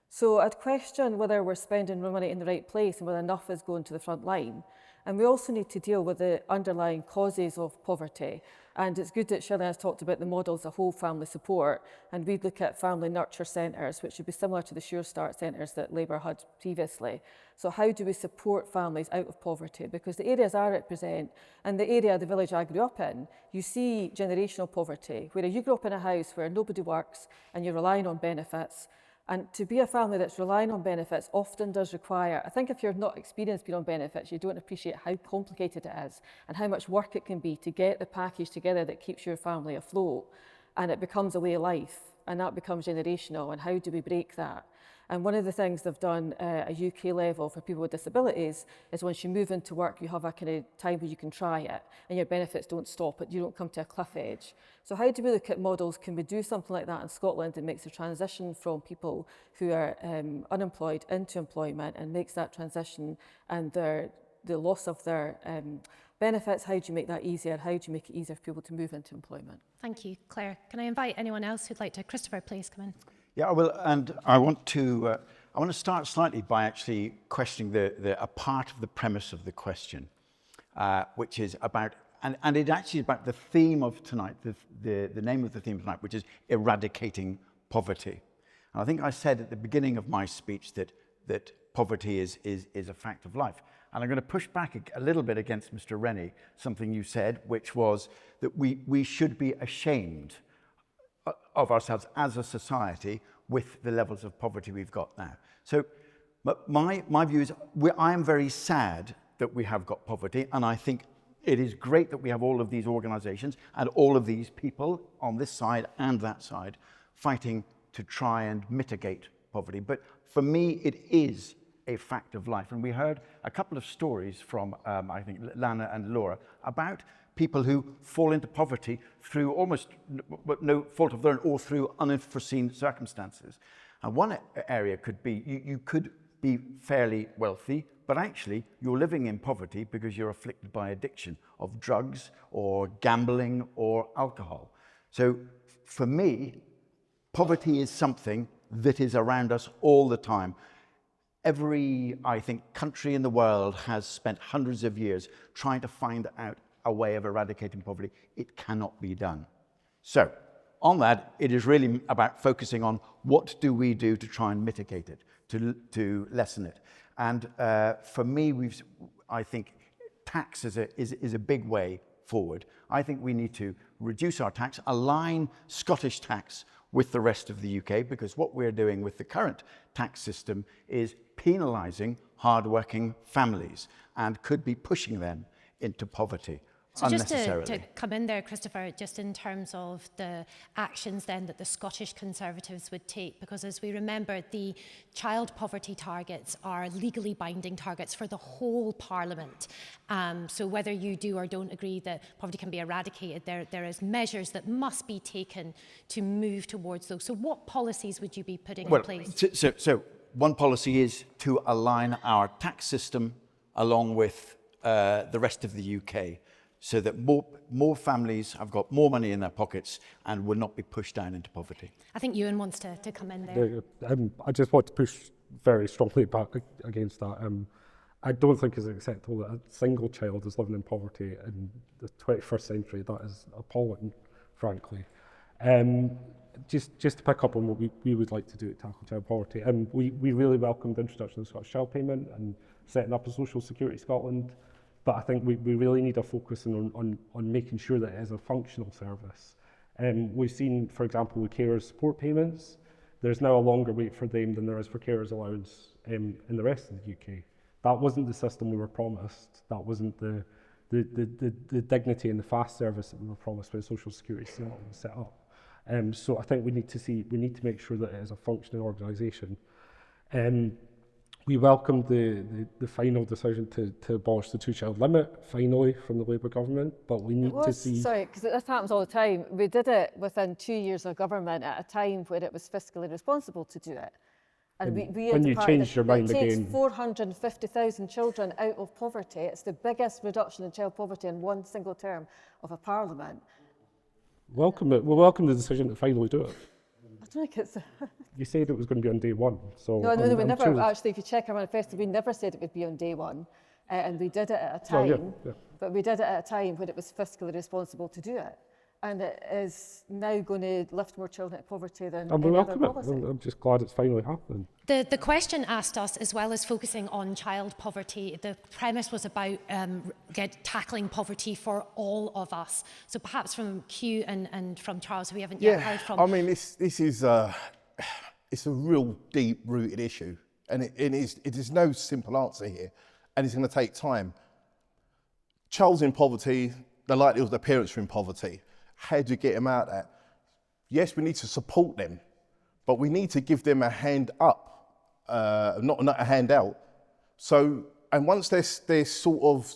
So I'd question whether we're spending money in the right place and whether enough is going to the front line. And we also need to deal with the underlying causes of poverty. And it's good that Shirley has talked about the models of whole family support. And we'd look at family nurture centres, which would be similar to the Sure Start centres that Labour had previously. So how do we support families out of poverty? Because the areas I represent and the area of the village I grew up in, you see generational poverty, where you grew up in a house where nobody works and you're relying on benefits. And to be a family that's relying on benefits often does require, I think if you're not experienced being on benefits, you don't appreciate how complicated it is and how much work it can be to get the package together that keeps your family afloat. And it becomes a way of life, and that becomes generational, and how do we break that? And one of the things they've done at a UK level for people with disabilities is once you move into work, you have a kind of time where you can try it and your benefits don't stop it, you don't come to a cliff edge. So how do we look at models? Can we do something like that in Scotland that makes a transition from people who are unemployed into employment and makes that transition and the loss of their benefits? How do you make that easier? How do you make it easier for people to move into employment? Thank you, Claire. Can I invite anyone else who'd like to? Christopher, please come in. Yeah, I will, and I want to start slightly by actually questioning a part of the premise of the question, which is about, and it actually is about the theme of tonight, the name of the theme of tonight, which is eradicating poverty. And I think I said at the beginning of my speech that poverty is a fact of life. And I'm going to push back a little bit against Mr. Rennie, something you said, which was that we should be ashamed of ourselves as a society with the levels of poverty we've got now. So my view is I am very sad that we have got poverty, and I think it is great that we have all of these organisations and all of these people on this side and that side fighting to try and mitigate poverty. But for me, it is a fact of life. And we heard a couple of stories from, I think, Lana and Laura about people who fall into poverty through almost no fault of their own or through unforeseen circumstances. And one area could be, you could be fairly wealthy, but actually you're living in poverty because you're afflicted by addiction of drugs or gambling or alcohol. So for me, poverty is something that is around us all the time. Every, I think, country in the world has spent hundreds of years trying to find out a way of eradicating poverty. It cannot be done. So, on that, it is really about focusing on what do we do to try and mitigate it, to lessen it. And for me, I think tax is a big way forward. I think we need to reduce our tax, align Scottish tax with the rest of the UK, because what we're doing with the current tax system is penalising hard-working families and could be pushing them into poverty. So just to come in there, Christopher, just in terms of the actions then that the Scottish Conservatives would take, because as we remember, the child poverty targets are legally binding targets for the whole Parliament. So whether you do or don't agree that poverty can be eradicated, there is measures that must be taken to move towards those. So what policies would you be putting in place? So one policy is to align our tax system along with the rest of the UK, so that more families have got more money in their pockets and will not be pushed down into poverty. I think Ewan wants to come in there. I just want to push very strongly back against that. I don't think it's acceptable that a single child is living in poverty in the 21st century. That is appalling, frankly. Just to pick up on what we would like to do to tackle child poverty, we really welcome the introduction of the Scottish Child Payment and setting up a Social Security Scotland. But I think we really need to focus on making sure that it is a functional service. We've seen, for example, with carers support payments, there's now a longer wait for them than there is for carers allowance in the rest of the UK. That wasn't the system we were promised. That wasn't the dignity and the fast service that we were promised when Social Security was set up. So I think we need to make sure that it is a functioning organisation. We welcomed the final decision to abolish the two-child limit, finally, from the Labour government, but we need to see... Sorry, because this happens all the time. We did it within 2 years of government at a time where it was fiscally responsible to do it. And when you change your mind again... It takes 450,000 children out of poverty. It's the biggest reduction in child poverty in one single term of a parliament. Welcome it. We'll welcome the decision to finally do it. I don't think it's... You said it was going to be on day one, so... No, we never, actually, if you check our manifesto, we never said it would be on day one, and we did it at a time, but we did it at a time when it was fiscally responsible to do it, and it is now going to lift more children out of poverty than any other policy. I'm just glad it's finally happening. The question asked us, as well as focusing on child poverty, the premise was about tackling poverty for all of us. So perhaps from Q and from Charles, who we haven't yet heard from. I mean, this is it's a real deep-rooted issue, and it is no simple answer here, and it's going to take time. Child's in poverty, the likelihood the parents are in poverty. How do you get them out of that? Yes, we need to support them, but we need to give them a hand up, not a hand out. So, and once they're sort of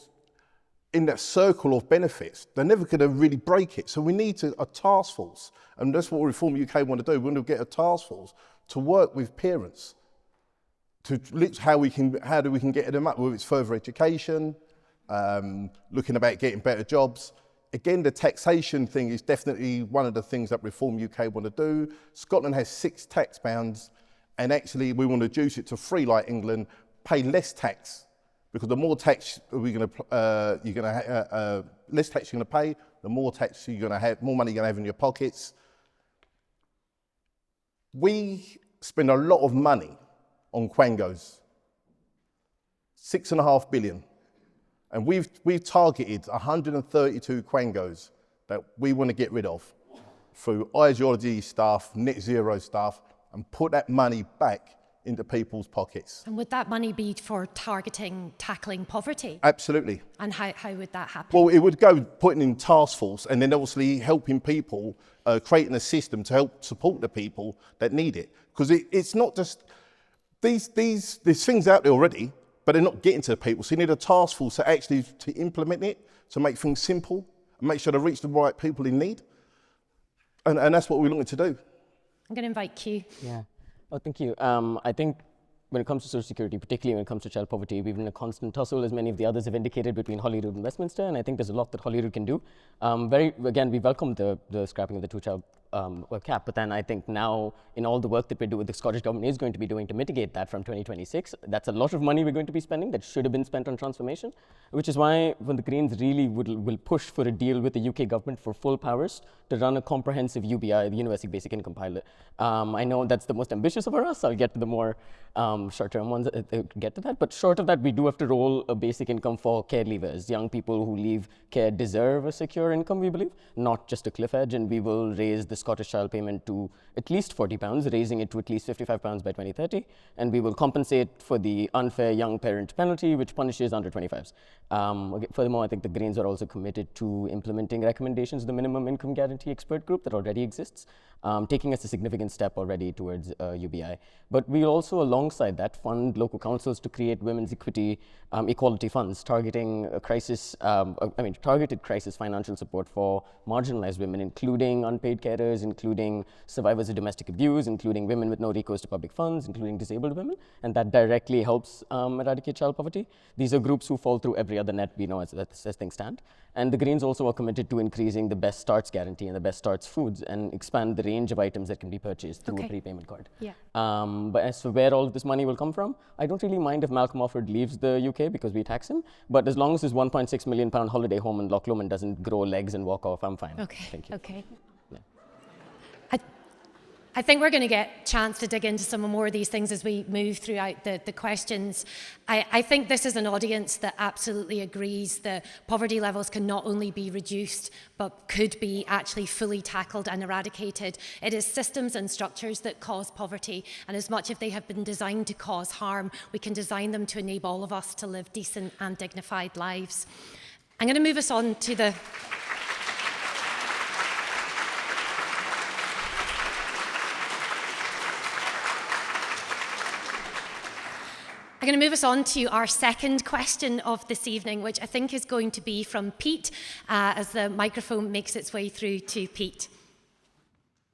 in that circle of benefits, they're never going to really break it. So we need a task force, and that's what Reform UK want to do. We want to get a task force to work with parents to look how do we can get them up, whether it's further education, looking about getting better jobs. Again, the taxation thing is definitely one of the things that Reform UK want to do. Scotland has 6 tax bounds, and actually we want to reduce it to 3 like England, pay less tax, because the more tax less tax you're going to pay, the more tax you're going to have, more money you're going to have in your pockets. We spend a lot of money on quangos, 6.5 billion. And we've targeted 132 quangos that we want to get rid of through ideology stuff, net zero stuff, and put that money back into people's pockets. And would that money be for tackling poverty? Absolutely. And how would that happen? Well, it would go putting in task force, and then obviously helping people, creating a system to help support the people that need it. Because it's not just, there's things out there already, but they're not getting to the people. So you need a task force to implement it, to make things simple, and make sure they reach the right people in need. And that's what we're looking to do. I'm going to invite Q. Yeah. Oh, thank you. I think when it comes to social security, particularly when it comes to child poverty, we've been in a constant tussle, as many of the others have indicated, between Holyrood and Westminster, and I think there's a lot that Holyrood can do. Again, we welcome the scrapping of the two-child cap, but then I think now, in all the work that we do with the Scottish Government is going to be doing to mitigate that from 2026, that's a lot of money we're going to be spending that should have been spent on transformation, which is why when the Greens really will push for a deal with the UK government for full powers to run a comprehensive UBI, the Universal Basic Income pilot. I know that's the most ambitious of us. I'll get to the more short-term ones, get to that. But short of that, we do have to roll a basic income for care leavers. Young people who leave care deserve a secure income, we believe, not just a cliff edge. And we will raise the Scottish Child payment to at least £40, raising it to at least £55 by 2030. And we will compensate for the unfair young parent penalty, which punishes under 25s. Furthermore, I think the Greens are also committed to implementing recommendations of the Minimum Income Guarantee Expert Group that already exists, taking us a significant step already towards UBI. But we'll also, alongside that, fund local councils to create women's equality funds, targeting targeted crisis financial support for marginalized women, including unpaid carers, including survivors of domestic abuse, including women with no recourse to public funds, including disabled women, and that directly helps eradicate child poverty. These are groups who fall through every other net we know as things stand. And the Greens also are committed to increasing the Best Starts guarantee and the Best Starts foods and expand the range of items that can be purchased through a prepayment card. Yeah. But as for where all of this money will come from, I don't really mind if Malcolm Offord leaves the UK because we tax him, but as long as his £1.6 million holiday home in Loch Lomond doesn't grow legs and walk off, I'm fine. Okay. Thank you. Okay. I think we're going to get a chance to dig into some more of these things as we move throughout the questions. I think this is an audience that absolutely agrees that poverty levels can not only be reduced, but could be actually fully tackled and eradicated. It is systems and structures that cause poverty, and as much as they have been designed to cause harm, we can design them to enable all of us to live decent and dignified lives. I'm going to move us on to the... I'm going to move us on to our second question of this evening, which I think is going to be from Pete, as the microphone makes its way through to Pete.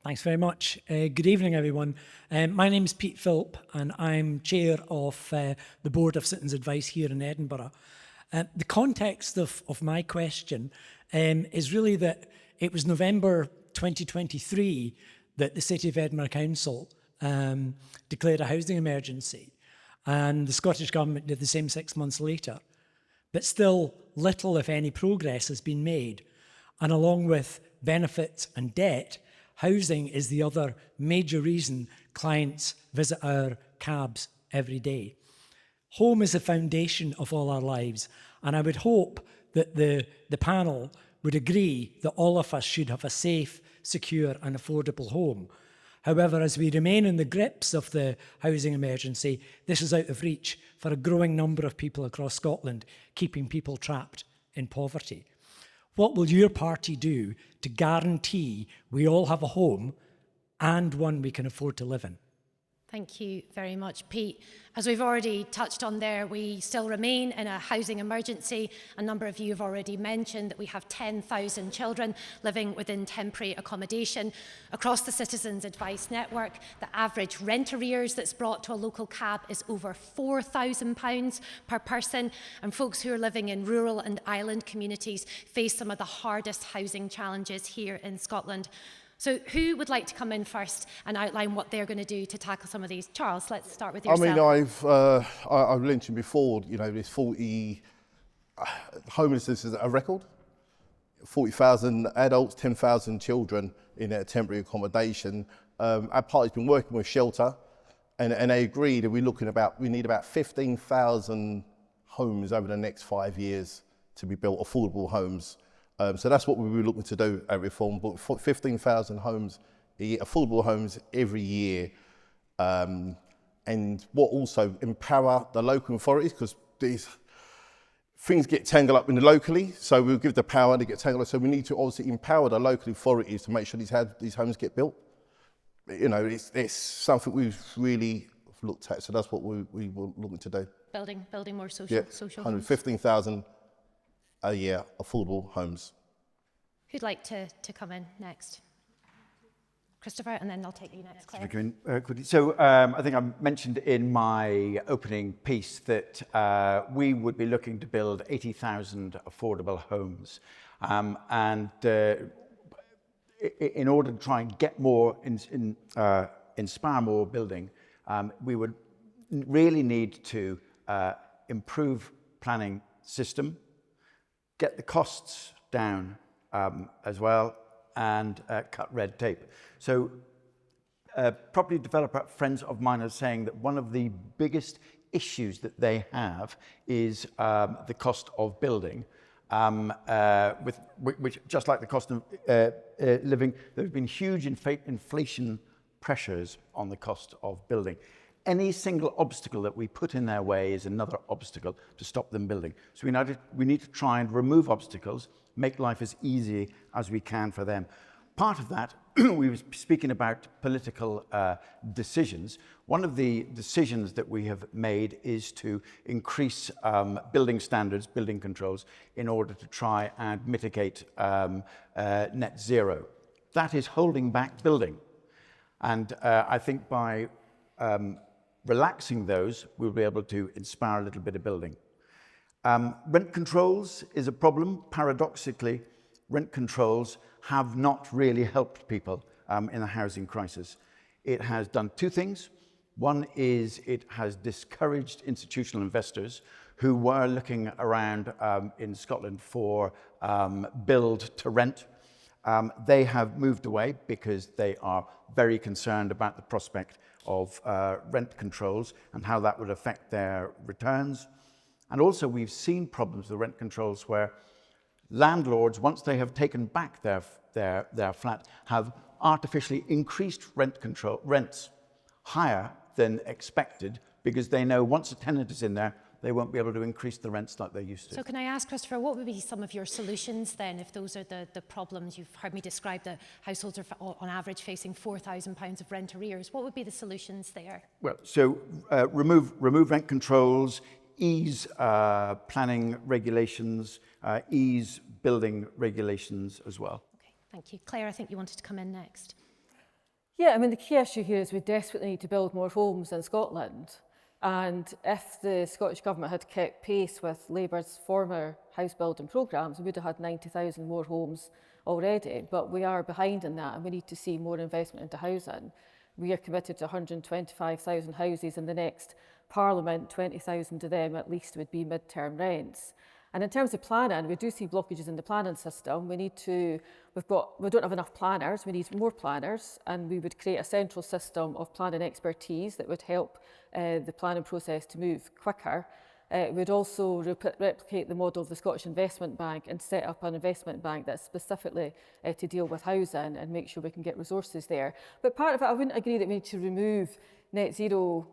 Thanks very much. Good evening, everyone. My name is Pete Philp, and I'm chair of the Board of Citizens Advice here in Edinburgh. The context of my question is really that it was November 2023 that the City of Edinburgh Council declared a housing emergency. And the Scottish Government did the same 6 months later. But still, little, if any, progress has been made. And along with benefits and debt, housing is the other major reason clients visit our cabs every day. Home is the foundation of all our lives. And I would hope that the panel would agree that all of us should have a safe, secure and affordable home. However, as we remain in the grips of the housing emergency, this is out of reach for a growing number of people across Scotland, keeping people trapped in poverty. What will your party do to guarantee we all have a home and one we can afford to live in? Thank you very much, Pete. As we've already touched on there, we still remain in a housing emergency. A number of you have already mentioned that we have 10,000 children living within temporary accommodation. Across the Citizens Advice Network, the average rent arrears that's brought to a local cab is over £4,000 per person, and folks who are living in rural and island communities face some of the hardest housing challenges here in Scotland. So who would like to come in first and outline what they're going to do to tackle some of these? Charles, let's start with yourself. I mean, I've mentioned before, you know, this 40 homelessness is a record. 40,000 adults, 10,000 children in a temporary accommodation. Our party's been working with Shelter, and they agreed that we need about 15,000 homes over the next 5 years to be built, affordable homes. So that's what we were looking to do at Reform, but 15,000 homes, affordable homes every year. And what also empower the local authorities, because these things get tangled up in the locally, so we'll give the power to get tangled up. So we need to obviously empower the local authorities to make sure these homes get built. You know, it's something we've really looked at, so that's what we were looking to do. Building more social homes. 15,000 a year, affordable homes. Who'd like to come in next? Christopher, and then I'll take you next, Claire. So I think I mentioned in my opening piece that we would be looking to build 80,000 affordable homes. And in order to try and get more, inspire more building, we would really need to improve planning system, get the costs down as well, and cut red tape. So property developer friends of mine are saying that one of the biggest issues that they have is the cost of building. which, just like the cost of living, there have been huge inflation pressures on the cost of building. Any single obstacle that we put in their way is another obstacle to stop them building. So we need to try and remove obstacles, make life as easy as we can for them. Part of that, we were speaking about political decisions. One of the decisions that we have made is to increase building standards, building controls, in order to try and mitigate net zero. That is holding back building. And I think by relaxing those, we'll be able to inspire a little bit of building. Rent controls is a problem. Paradoxically, rent controls have not really helped people in the housing crisis. It has done two things. One is it has discouraged institutional investors who were looking around in Scotland for build to rent. They have moved away because they are very concerned about the prospect of rent controls and how that would affect their returns. And also we've seen problems with rent controls where landlords, once they have taken back their flat, have artificially increased rents higher than expected because they know once a tenant is in there, they won't be able to increase the rents like they used to. So can I ask, Christopher, what would be some of your solutions then, if those are the problems? You've heard me describe that households are on average facing £4,000 of rent arrears. What would be the solutions there? Well, so remove rent controls, ease planning regulations, ease building regulations as well. Okay, thank you. Claire, I think you wanted to come in next. Yeah, I mean, the key issue here is we desperately need to build more homes in Scotland. And if the Scottish Government had kept pace with Labour's former house building programmes, we would have had 90,000 more homes already. But we are behind in that, and we need to see more investment into housing. We are committed to 125,000 houses in the next Parliament. 20,000 of them at least would be mid-term rents. And in terms of planning, we do see blockages in the planning system. We don't have enough planners, we need more planners, and we would create a central system of planning expertise that would help the planning process to move quicker. We'd also replicate the model of the Scottish Investment Bank and set up an investment bank that's specifically to deal with housing and make sure we can get resources there. But part of it, I wouldn't agree that we need to remove net zero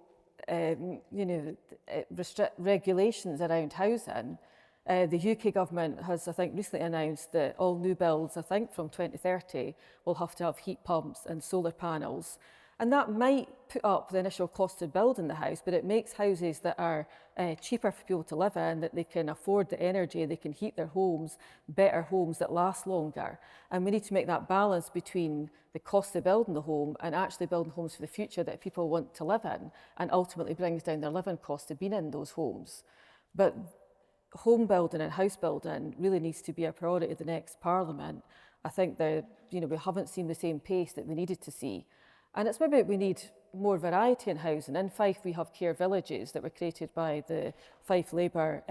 regulations around housing. The UK government has, I think, recently announced that all new builds, I think, from 2030 will have to have heat pumps and solar panels. And that might put up the initial cost of building the house, but it makes houses that are cheaper for people to live in, that they can afford the energy, they can heat their homes, better homes that last longer. And we need to make that balance between the cost of building the home and actually building homes for the future that people want to live in, and ultimately brings down their living cost of being in those homes. But home building and house building really needs to be a priority of the next Parliament. I think that we haven't seen the same pace that we needed to see. And it's maybe we need more variety in housing. In Fife, we have care villages that were created by the Fife Labour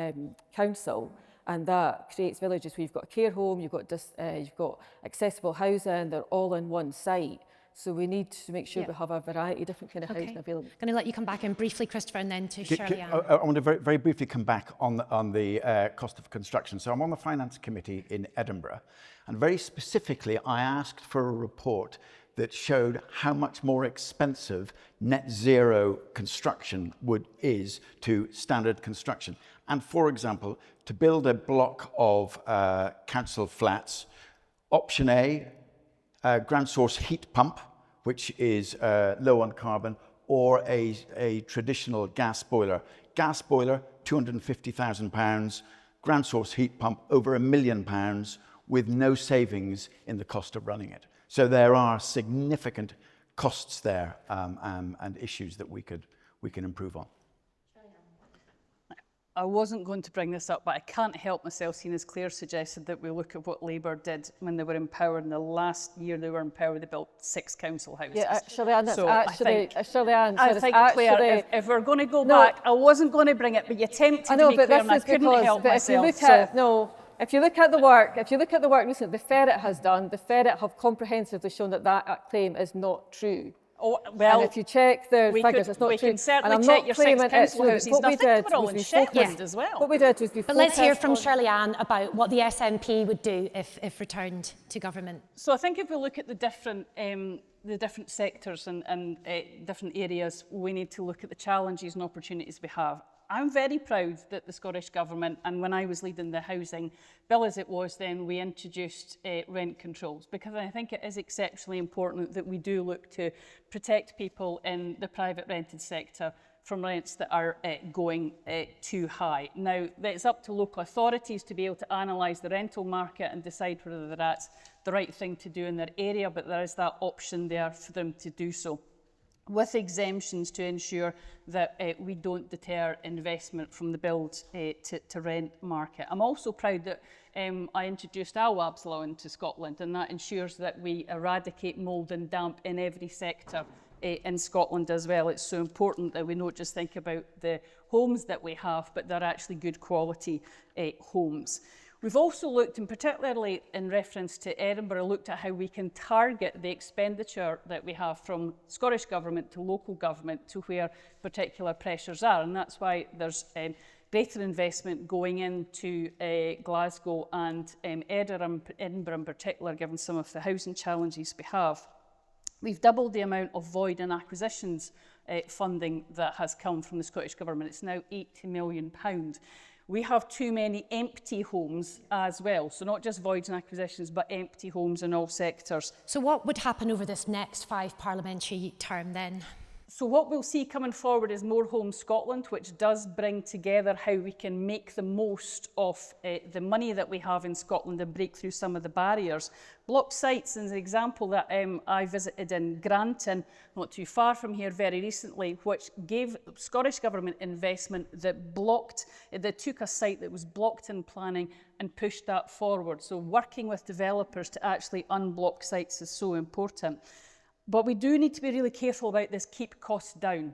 Council, and that creates villages where you've got a care home, you've got accessible housing, they're all in one site. So we need to make sure we have a variety of different kind of housing available. I'm going to let you come back in briefly, Christopher, and then to Shirley Ann. I want to very briefly come back on the cost of construction. So I'm on the Finance Committee in Edinburgh, and very specifically I asked for a report that showed how much more expensive net zero construction is to standard construction. And for example, to build a block of council flats, option A, ground source heat pump, which is low on carbon, or a traditional gas boiler. Gas boiler, £250,000, ground source heat pump, over £1 million, with no savings in the cost of running it. So there are significant costs there and issues that we can improve on. I wasn't going to bring this up, but I can't help myself, seeing as Claire suggested that we look at what Labour did when they were in power. In the last year they were in power, they built 6 council houses. Yeah, Shirley Ann, so I think, Claire, if we're going to go back, I wasn't going to bring it, but you tempted me, Claire, and I couldn't help myself. If you look at the work recently, the FERET has done, the FERET have comprehensively shown that claim is not true. Oh, well, and if you check the figures, it's not we true. can certainly and I'm check not your claiming six it's council true. houses. What And I we think did they were all was in we Shetland focused. as well. What we did was we But let's hear focused from on- Shirley Ann about what the SNP would do if returned to government. So I think if we look at the different sectors and different areas, we need to look at the challenges and opportunities we have. I'm very proud that the Scottish Government, and when I was leading the housing bill as it was then, we introduced rent controls, because I think it is exceptionally important that we do look to protect people in the private rented sector from rents that are going too high. Now, it's up to local authorities to be able to analyse the rental market and decide whether that's the right thing to do in their area, but there is that option there for them to do so, with exemptions to ensure that we don't deter investment from the build to rent market. I'm also proud that I introduced AWAB's law into Scotland, and that ensures that we eradicate mould and damp in every sector in Scotland as well. It's so important that we not just think about the homes that we have, but they're actually good quality homes. We've also looked, and particularly in reference to Edinburgh, looked at how we can target the expenditure that we have from Scottish Government to local government to where particular pressures are. And that's why there's greater investment going into Glasgow and Edinburgh in particular, given some of the housing challenges we have. We've doubled the amount of void and acquisitions funding that has come from the Scottish Government. It's now £80 million. We have too many empty homes as well. So not just voids and acquisitions, but empty homes in all sectors. So what would happen over this next 5 parliamentary term then? So what we'll see coming forward is More Homes Scotland, which does bring together how we can make the most of the money that we have in Scotland and break through some of the barriers. Block sites is an example that I visited in Granton, not too far from here, very recently, which gave Scottish Government investment that took a site that was blocked in planning and pushed that forward. So working with developers to actually unblock sites is so important. But we do need to be really careful about this keep costs down,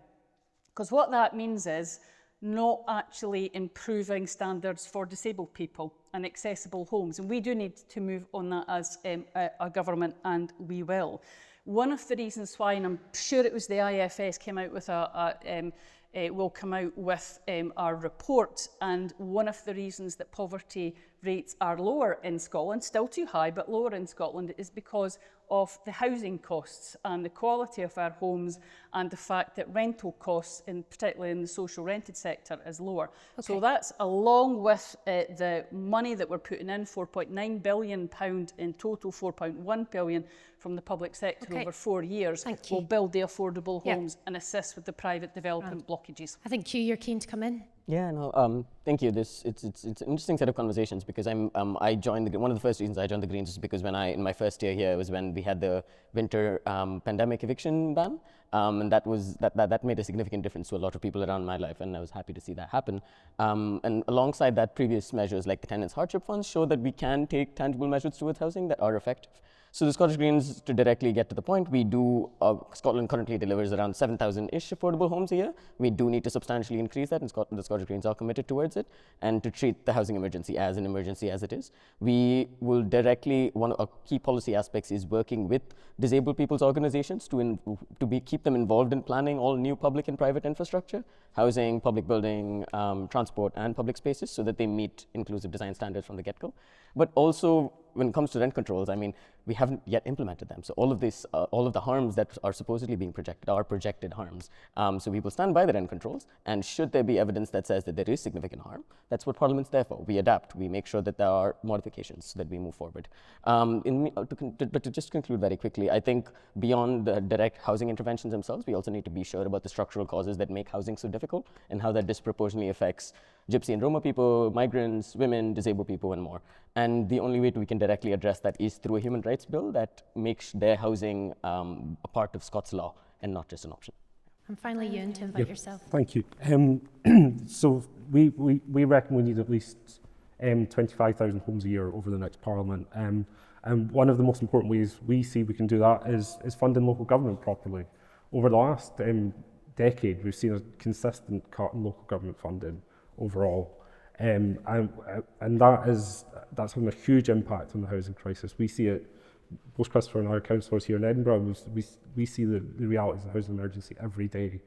because what that means is not actually improving standards for disabled people and accessible homes. And we do need to move on that as a government, and we will. One of the reasons why, and I'm sure it was the IFS came out with will come out with our report, and one of the reasons that poverty rates are lower in Scotland, still too high, but lower in Scotland, is because of the housing costs and the quality of our homes, and the fact that rental costs, particularly in the social rented sector, is lower. Okay. So that's along with the money that we're putting in, £4.9 billion in total, £4.1 billion from the public sector over 4 years, will build the affordable homes and assist with the private development blockages. I think you're keen to come in. Yeah, no, thank you. It's an interesting set of conversations, because I joined one of the first reasons I joined the Greens is because in my first year here was when we had the winter pandemic eviction ban, and that made a significant difference to a lot of people around my life, and I was happy to see that happen. And alongside that, previous measures like the tenants' hardship funds show that we can take tangible measures towards housing that are effective. So the Scottish Greens, to directly get to the point, Scotland currently delivers around 7,000-ish affordable homes a year. We do need to substantially increase that, and the Scottish Greens are committed towards it, and to treat the housing emergency as an emergency as it is. We will one of our key policy aspects is working with disabled people's organisations to keep them involved in planning all new public and private infrastructure, housing, public building, transport, and public spaces, so that they meet inclusive design standards from the get-go. But also, when it comes to rent controls, we haven't yet implemented them. So all of the harms that are supposedly being projected are projected harms. So we will stand by the rent controls, and should there be evidence that says that there is significant harm, that's what Parliament's there for. We adapt. We make sure that there are modifications so that we move forward. But to just conclude very quickly, I think beyond the direct housing interventions themselves, we also need to be sure about the structural causes that make housing so difficult, and how that disproportionately affects Gypsy and Roma people, migrants, women, disabled people, and more. And the only way we can directly address that is through a human rights bill that makes their housing a part of Scots law and not just an option. And finally, Ewan, to invite yourself. Thank you. So we reckon we need at least 25,000 homes a year over the next Parliament. And one of the most important ways we see we can do that is funding local government properly. Over the last decade, we've seen a consistent cut in local government funding overall. And that's having a huge impact on the housing crisis. We see it both Christopher and our councillors here in Edinburgh, we see the realities of the housing emergency every day.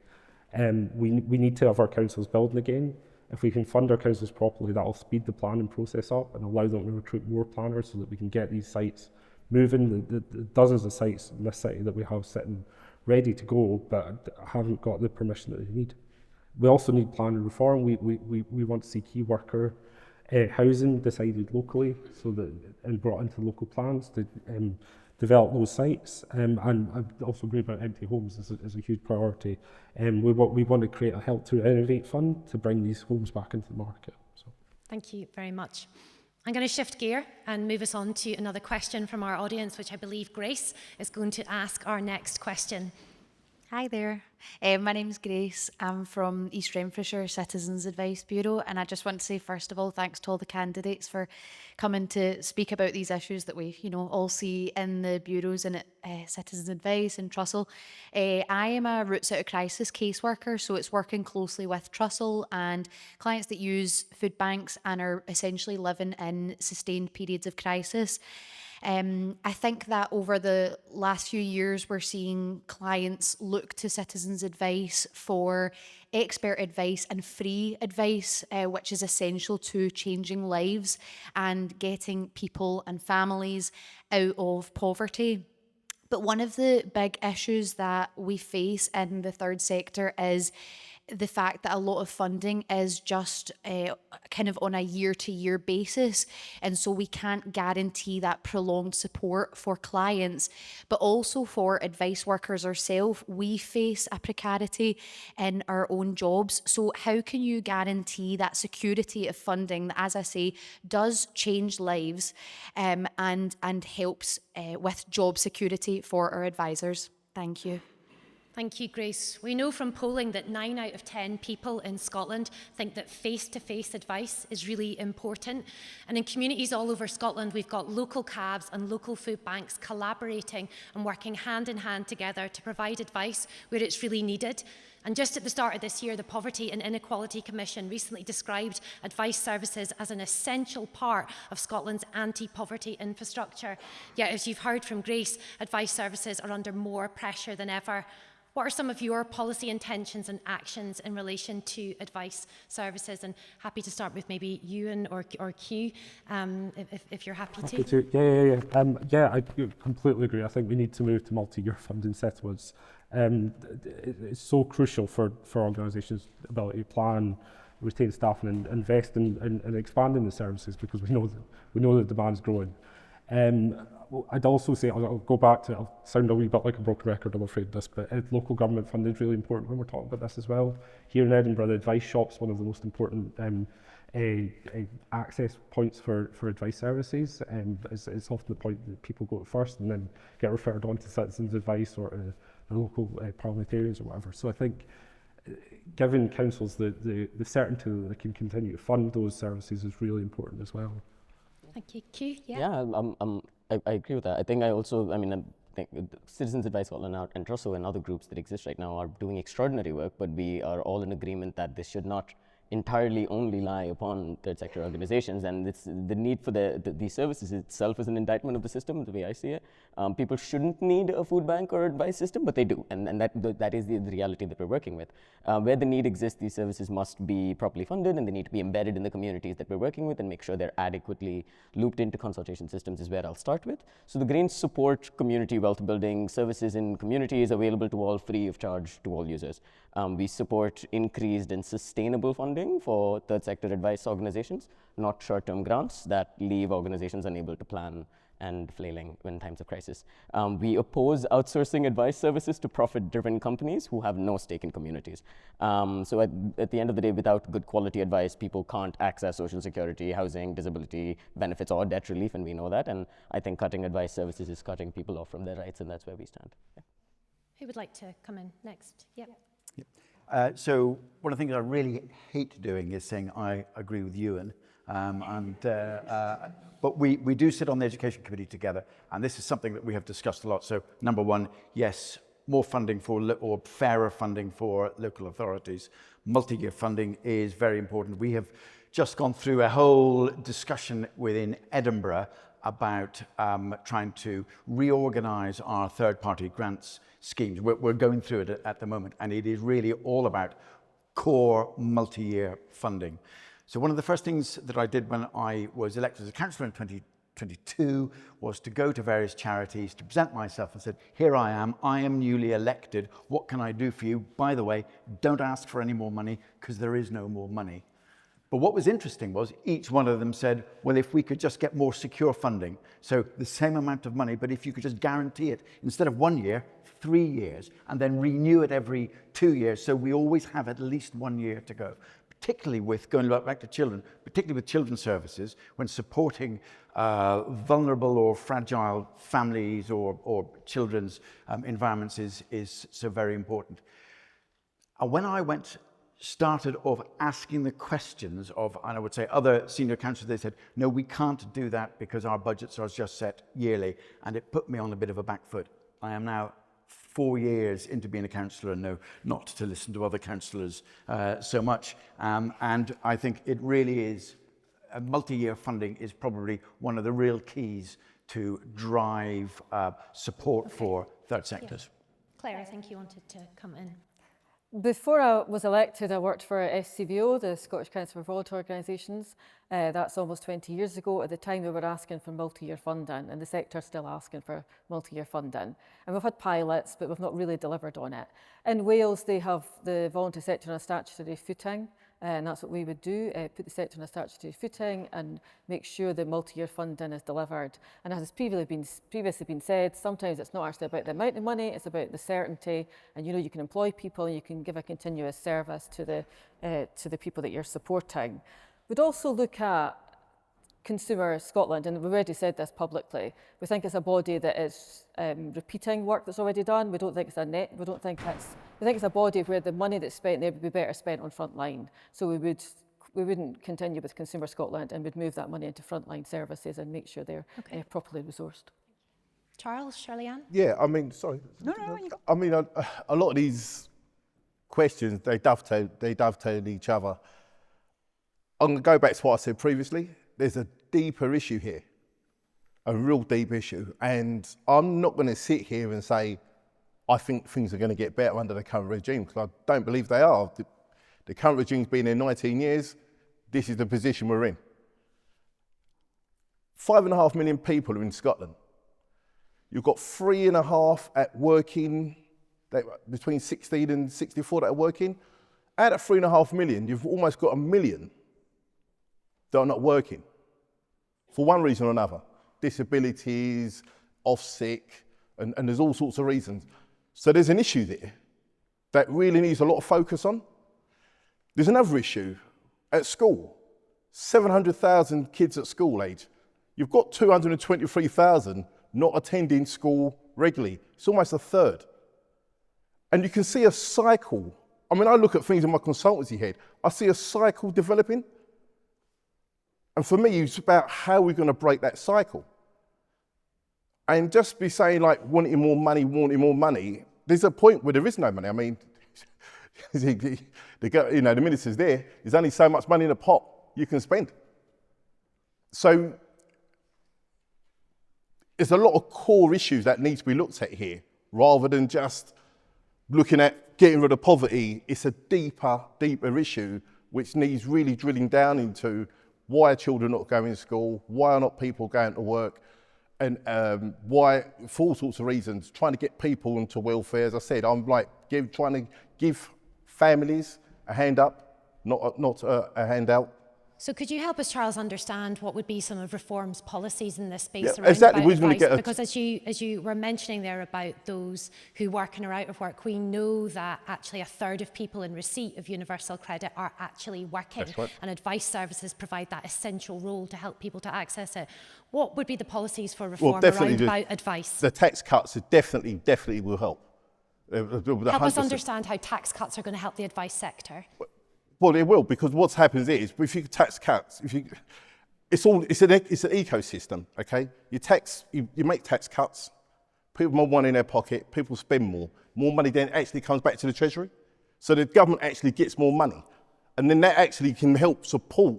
We need to have our councils building again. If we can fund our councils properly, that will speed the planning process up and allow them to recruit more planners so that we can get these sites moving. The dozens of sites in this city that we have sitting ready to go but haven't got the permission that they need. We also need planning reform. We want to see key worker housing decided locally and brought into local plans to develop those sites. And I also agree about empty homes as a huge priority. We want to create a Help to Innovate fund to bring these homes back into the market. So. Thank you very much. I'm going to shift gear and move us on to another question from our audience, which I believe Grace is going to ask our next question. Hi there. My name's Grace. I'm from East Renfrewshire Citizens Advice Bureau, and I just want to say, first of all, thanks to all the candidates for coming to speak about these issues that we, all see in the bureaus and at Citizens Advice and Trussell. I am a Roots Out of Crisis caseworker, so it's working closely with Trussell and clients that use food banks and are essentially living in sustained periods of crisis. I think that over the last few years, we're seeing clients look to Citizens Advice for expert advice and free advice, which is essential to changing lives and getting people and families out of poverty. But one of the big issues that we face in the third sector is the fact that a lot of funding is just kind of on a year-to-year basis, and so we can't guarantee that prolonged support for clients, but also for advice workers ourselves. We face a precarity in our own jobs, so how can you guarantee that security of funding that, as I say, does change lives and helps with job security for our advisors? Thank you. Thank you, Grace. We know from polling that 9 out of 10 people in Scotland think that face-to-face advice is really important. And in communities all over Scotland, we've got local CABs and local food banks collaborating and working hand in hand together to provide advice where it's really needed. And just at the start of this year, the Poverty and Inequality Commission recently described advice services as an essential part of Scotland's anti-poverty infrastructure. Yet, as you've heard from Grace, advice services are under more pressure than ever. What are some of your policy intentions and actions in relation to advice services? And happy to start with maybe Ewan or Q, if you're happy to. Yeah, I completely agree. I think we need to move to multi-year funding settlements. It's so crucial for organisations' ability to plan, retain staff, and invest in expanding the services, because we know that demand is growing. I'd also say, I'll go back to, I'll sound a wee bit like a broken record, I'm afraid, this, but local government funding is really important when we're talking about this as well. Here in Edinburgh, the advice shop's one of the most important access points for advice services. It's often the point that people go to first and then get referred on to Citizens Advice or the local parliamentarians or whatever. So I think giving councils the certainty that they can continue to fund those services is really important as well. Thank you. Q, Yeah, I agree with that. I think I think Citizens Advice Scotland and Trussell and other groups that exist right now are doing extraordinary work, but we are all in agreement that this should not entirely only lie upon third sector organizations, and it's the need for these services itself is an indictment of the system, the way I see it. People shouldn't need a food bank or advice system, but they do, and that is the reality that we're working with. Where the need exists, these services must be properly funded, and they need to be embedded in the communities that we're working with and make sure they're adequately looped into consultation systems is where I'll start with. So the Greens support community wealth building services in communities available to all, free of charge to all users. We support increased and sustainable funding for third sector advice organizations, not short-term grants that leave organizations unable to plan and flailing in times of crisis. We oppose outsourcing advice services to profit-driven companies who have no stake in communities. So at the end of the day, without good quality advice, people can't access social security, housing, disability benefits, or debt relief, and we know that. And I think cutting advice services is cutting people off from their rights, and that's where we stand. Yeah. Who would like to come in next? Yep. So one of the things I really hate doing is saying I agree with Ewan, but we do sit on the Education Committee together, and this is something that we have discussed a lot. So number one, yes, more funding or fairer funding for local authorities. Multi-year funding is very important. We have just gone through a whole discussion within Edinburgh about trying to reorganise our third-party grants schemes. We're going through it at the moment, and it is really all about core multi-year funding. So one of the first things that I did when I was elected as a councillor in 2022 was to go to various charities to present myself and said, here I am newly elected, what can I do for you? By the way, don't ask for any more money because there is no more money. But what was interesting was each one of them said, well, if we could just get more secure funding, so the same amount of money, but if you could just guarantee it, instead of 1 year, 3 years, and then renew it every 2 years, so we always have at least 1 year to go. Particularly with, going back to children, particularly with children's services, when supporting vulnerable or fragile families or children's environments is so very important. And when I started off asking the questions of, and I would say other senior councillors, they said, no, we can't do that because our budgets are just set yearly. And it put me on a bit of a back foot. I am now 4 years into being a councillor and know not to listen to other councillors so much. And I think it really is, multi-year funding is probably one of the real keys to drive support for third sectors. Claire, I think you wanted to come in. Before I was elected, I worked for SCVO, the Scottish Council for Voluntary Organisations. That's almost 20 years ago. At the time, we were asking for multi-year funding, and the sector's still asking for multi-year funding. And we've had pilots, but we've not really delivered on it. In Wales, they have the voluntary sector on a statutory footing, and that's what we would do, put the sector on a statutory footing and make sure that multi-year funding is delivered. And as has previously been said, sometimes it's not actually about the amount of money, it's about the certainty, and you can employ people and you can give a continuous service to the people that you're supporting. We'd also look at Consumer Scotland, and we've already said this publicly. We think it's a body that is repeating work that's already done. We don't think it's a net. We think it's a body where the money that's spent there would be better spent on frontline. So we wouldn't continue with Consumer Scotland, and would move that money into frontline services and make sure they're properly resourced. Charles, Shirley-Ann? Yeah, I mean, sorry. No. I mean, a lot of these questions, they dovetail each other. I'm going to go back to what I said previously. There's a deeper issue here, a real deep issue. And I'm not going to sit here and say, I think things are going to get better under the current regime, because I don't believe they are. The current regime's been there 19 years. This is the position we're in. 5.5 million people are in Scotland. You've got 3.5 at working, between 16 and 64 that are working. Out of 3.5 million, you've almost got 1 million that are not working for one reason or another. Disabilities, off sick, and there's all sorts of reasons. So there's an issue there that really needs a lot of focus on. There's another issue at school. 700,000 kids at school age. You've got 223,000 not attending school regularly. It's almost a third. And you can see a cycle. I mean, I look at things in my consultancy head. I see a cycle developing. And for me, it's about how we're going to break that cycle. And just be saying, like, wanting more money, there's a point where there is no money. I mean, the minister's there. There's only so much money in the pot you can spend. So there's a lot of core issues that need to be looked at here, rather than just looking at getting rid of poverty. It's a deeper issue which needs really drilling down into why are children not going to school, why are not people going to work, and why, for all sorts of reasons, trying to get people into welfare. As I said, I'm like trying to give families a hand up, not a handout. So could you help us, Charles, understand what would be some of Reform's policies in this space around exactly. advice? Because as you were mentioning there about those who work and are out of work, we know that actually a third of people in receipt of universal credit are actually working. That's right. And advice services provide that essential role to help people to access it. What would be the policies for Reform around about advice? The tax cuts definitely will help. Help us understand how tax cuts are going to help the advice sector. Well, it will, because what happens is, if you tax cuts, it's an ecosystem, okay? You make tax cuts, people more money in their pocket, people spend more money then actually comes back to the Treasury. So the government actually gets more money. And then that actually can help support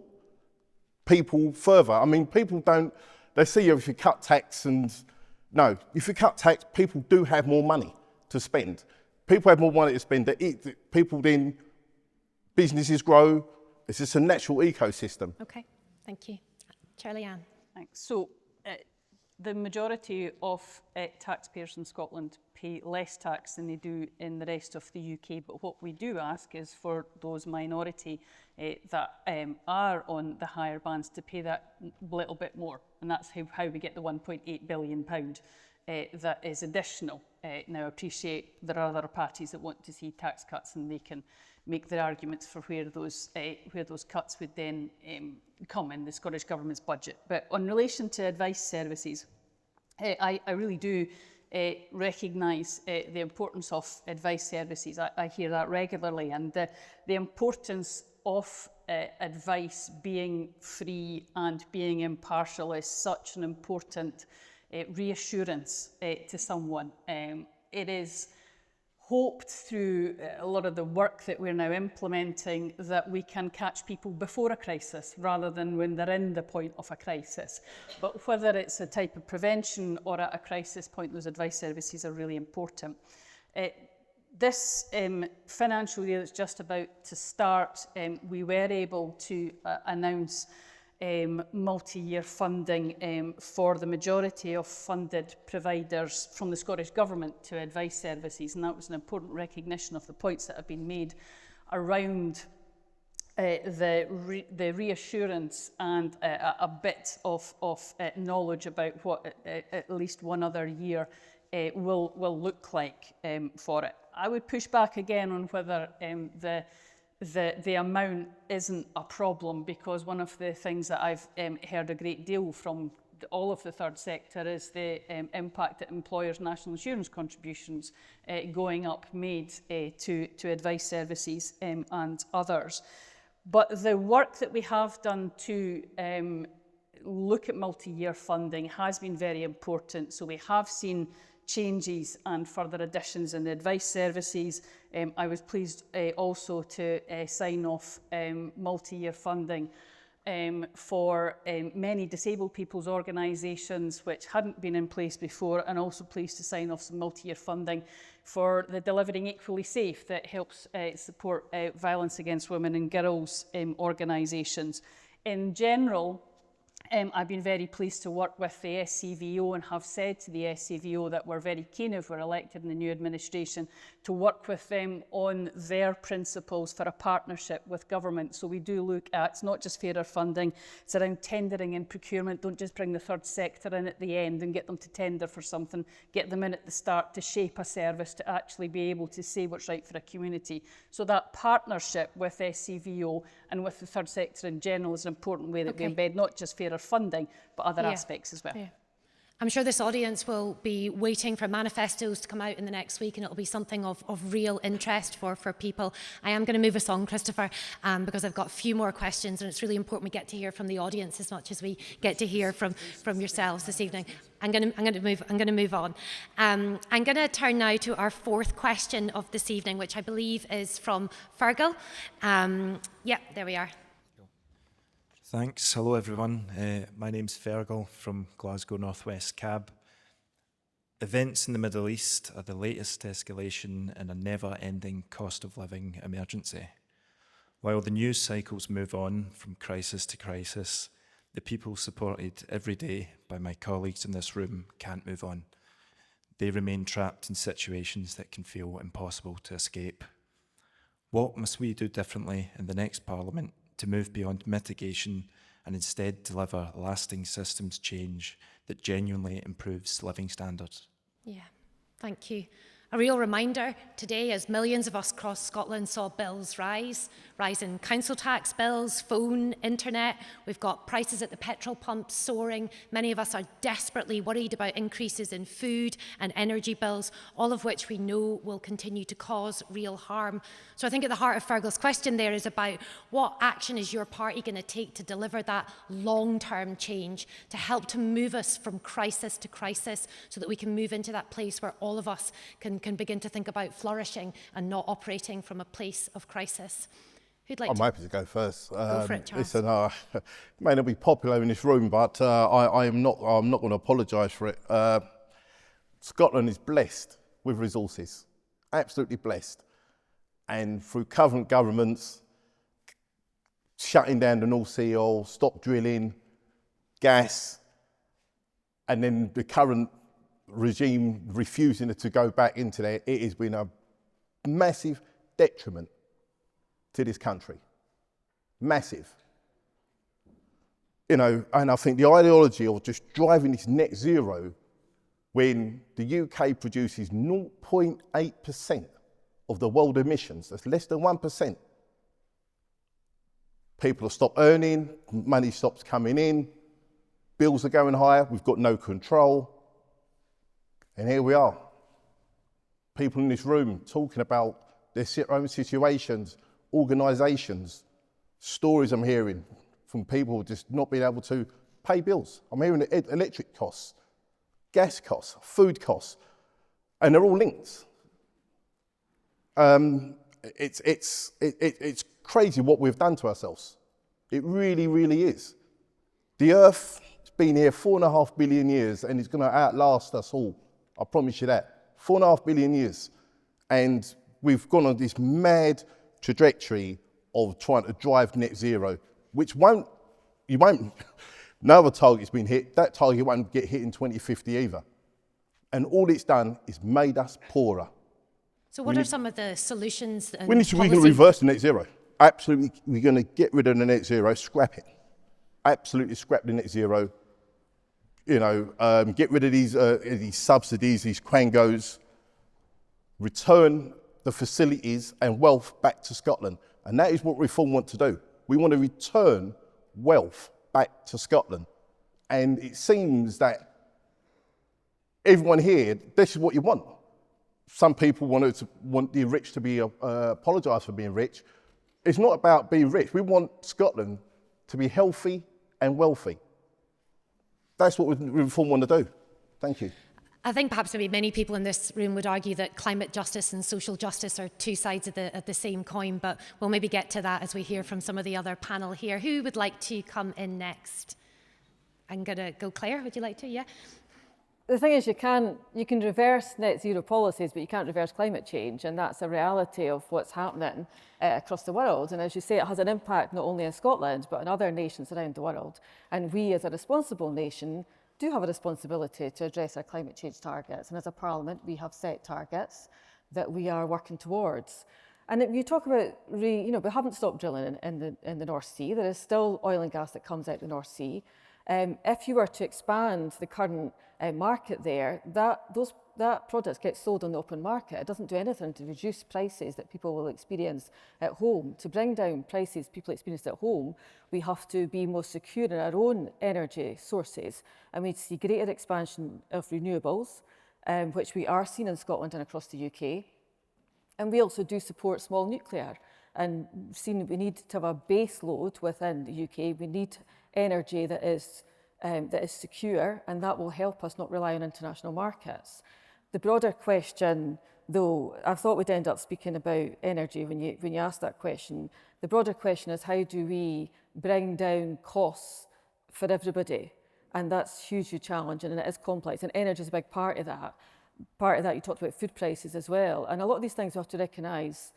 people further. I mean, people don't, they see if you cut tax and, no, if you cut tax, people do have more money to spend. People have more money to spend, people then, businesses grow, it's just a natural ecosystem. Okay, thank you. Charlie Ann. Thanks. So, the majority of taxpayers in Scotland pay less tax than they do in the rest of the UK, but what we do ask is for those minority that are on the higher bands to pay that little bit more, and that's how we get the £1.8 billion that is additional. Now, I appreciate there are other parties that want to see tax cuts, and they can make their arguments for where those cuts would then come in the Scottish Government's budget. But on relation to advice services, I really do recognise the importance of advice services. I hear that regularly, and the importance of advice being free and being impartial is such an important reassurance to someone. It is hoped through a lot of the work that we're now implementing that we can catch people before a crisis rather than when they're in the point of a crisis. But whether it's a type of prevention or at a crisis point, those advice services are really important. This financial year that's just about to start, we were able to announce multi-year funding for the majority of funded providers from the Scottish Government to advice services, and that was an important recognition of the points that have been made around the reassurance and a bit of knowledge about what at least one other year will look like for it. I would push back again on whether the amount isn't a problem, because one of the things that I've heard a great deal from all of the third sector is the impact that employers' national insurance contributions going up made to advice services and others. But the work that we have done to look at multi-year funding has been very important. So we have seen changes and further additions in the advice services. I was pleased also to sign off multi-year funding for many disabled people's organisations which hadn't been in place before, and also pleased to sign off some multi-year funding for the Delivering Equally Safe that helps support violence against women and girls organisations. In general, I've been very pleased to work with the SCVO and have said to the SCVO that we're very keen, if we're elected in the new administration, to work with them on their principles for a partnership with government. So we do look at, it's not just fairer funding, it's around tendering and procurement. Don't just bring the third sector in at the end and get them to tender for something, get them in at the start to shape a service, to actually be able to say what's right for a community. So that partnership with SCVO and with the third sector in general is an important way that we embed not just fairer funding, but other aspects as well. Yeah. I'm sure this audience will be waiting for manifestos to come out in the next week, and it'll be something of real interest for people. I am going to move us on, Christopher, because I've got a few more questions, and it's really important we get to hear from the audience as much as we get to hear from yourselves this evening. I'm going to move on. I'm going to turn now to our fourth question of this evening, which I believe is from Fergal. Yeah, there we are. Thanks. Hello, everyone. My name's Fergal from Glasgow Northwest CAB. Events in the Middle East are the latest escalation in a never-ending cost of living emergency. While the news cycles move on from crisis to crisis, the people supported every day by my colleagues in this room can't move on. They remain trapped in situations that can feel impossible to escape. What must we do differently in the next Parliament to move beyond mitigation and instead deliver lasting systems change that genuinely improves living standards? Yeah, thank you. A real reminder today as millions of us across Scotland saw bills rise in council tax bills, phone, internet. We've got prices at the petrol pumps soaring. Many of us are desperately worried about increases in food and energy bills, all of which we know will continue to cause real harm. So I think at the heart of Fergal's question there is about what action is your party going to take to deliver that long-term change, to help to move us from crisis to crisis so that we can move into that place where all of us can begin to think about flourishing and not operating from a place of crisis. Who'd like I'm to? happy to go first. Go for it, Charles. Listen, it may not be popular in this room, but I'm not going to apologise for it. Scotland is blessed with resources, absolutely blessed. And through current governments, shutting down the North Sea oil, stop drilling, gas, and then the current regime refusing to go back into there, it has been a massive detriment to this country. Massive. You know, and I think the ideology of just driving this net zero when the UK produces 0.8% of the world emissions, that's less than 1%. People have stopped earning, money stops coming in, bills are going higher, we've got no control. And here we are. People in this room talking about their own situations, organisations, stories I'm hearing from people just not being able to pay bills. I'm hearing electric costs, gas costs, food costs, and they're all linked. It's crazy what we've done to ourselves. It really, really is. The Earth's been here 4.5 billion years and it's going to outlast us all. I promise you that. 4.5 billion years. And we've gone on this mad trajectory of trying to drive net zero, which no other target's been hit. That target won't get hit in 2050 either. And all it's done is made us poorer. So what are some of the solutions and we're going to reverse the net zero. Absolutely, we're going to get rid of the net zero, scrap it. Absolutely scrap the net zero. You know, get rid of these subsidies, these quangos, return the facilities and wealth back to Scotland. And that is what Reform want to do. We want to return wealth back to Scotland. And it seems that everyone here, this is what you want. Some people want the rich to be apologise for being rich. It's not about being rich. We want Scotland to be healthy and wealthy. That's what Reform want to do. Thank you. I think perhaps maybe many people in this room would argue that climate justice and social justice are two sides of the same coin, but we'll maybe get to that as we hear from some of the other panel here. Who would like to come in next? I'm going to go Claire. Would you like to? Yeah. The thing is, you can reverse net zero policies, but you can't reverse climate change, and that's a reality of what's happening across the world. And as you say, it has an impact not only in Scotland, but in other nations around the world. And we, as a responsible nation, do have a responsibility to address our climate change targets. And as a parliament, we have set targets that we are working towards. And if you talk about, we haven't stopped drilling in the North Sea. There is still oil and gas that comes out the North Sea. If you were to expand the current market there, that product gets sold on the open market. It doesn't do anything to reduce prices that people will experience at home. To bring down prices people experience at home, we have to be more secure in our own energy sources. And we see greater expansion of renewables, which we are seeing in Scotland and across the UK. And we also do support small nuclear. And we need to have a base load within the UK. We need energy that is secure, and that will help us not rely on international markets. The broader question, though, I thought we'd end up speaking about energy when you asked that question. The broader question is, how do we bring down costs for everybody? And that's hugely challenging, and it is complex, and energy is a big part of that. Part of that, you talked about food prices as well, and a lot of these things we have to recognise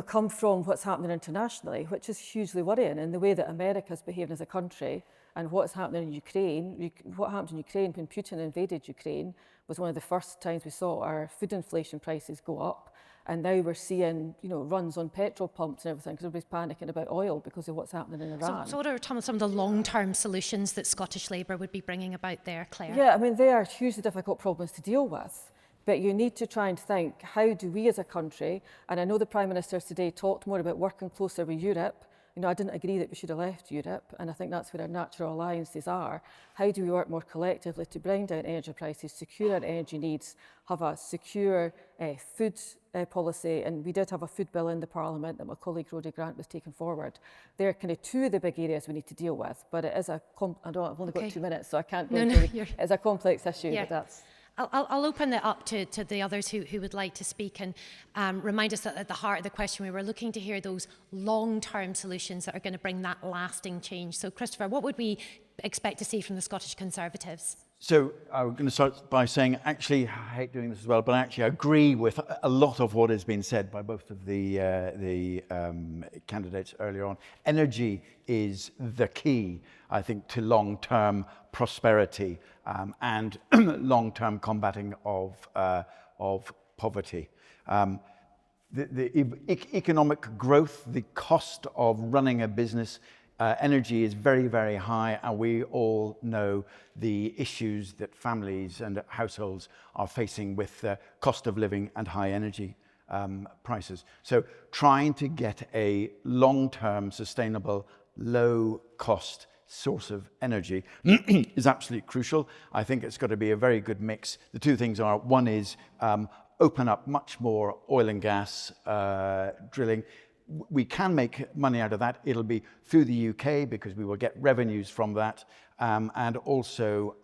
come from what's happening internationally, which is hugely worrying, in the way that America's behaving as a country and what's happening in Ukraine. What happened in Ukraine when Putin invaded Ukraine was one of the first times we saw our food inflation prices go up. And now we're seeing, runs on petrol pumps and everything because everybody's panicking about oil because of what's happening in Iran. So what are some of the long-term solutions that Scottish Labour would be bringing about there, Claire? Yeah, I mean, they are hugely difficult problems to deal with. But you need to try and think, how do we as a country, and I know the Prime Minister today talked more about working closer with Europe. I didn't agree that we should have left Europe, and I think that's where our natural alliances are. How do we work more collectively to bring down energy prices, secure our energy needs, have a secure food policy? And we did have a food bill in the Parliament that my colleague Rhodey Grant was taking forward. They're kind of two of the big areas we need to deal with, but it is I've only got 2 minutes, so I can't go into it. It's a complex issue, but that's... I'll open it up to the others who would like to speak, and remind us that at the heart of the question we were looking to hear those long-term solutions that are going to bring that lasting change. So Christopher, what would we expect to see from the Scottish Conservatives? So I'm going to start by saying, actually, I hate doing this as well, but actually I agree with a lot of what has been said by both of the candidates earlier on. Energy is the key, I think, to long-term prosperity and long-term combating of poverty. The economic growth, the cost of running a business, energy is very, very high, and we all know the issues that families and households are facing with cost of living and high energy prices. So trying to get a long-term, sustainable, low-cost source of energy is absolutely crucial. I think it's got to be a very good mix. The two things are, one is open up much more oil and gas drilling. We can make money out of that. It'll be through the UK because we will get revenues from that, and also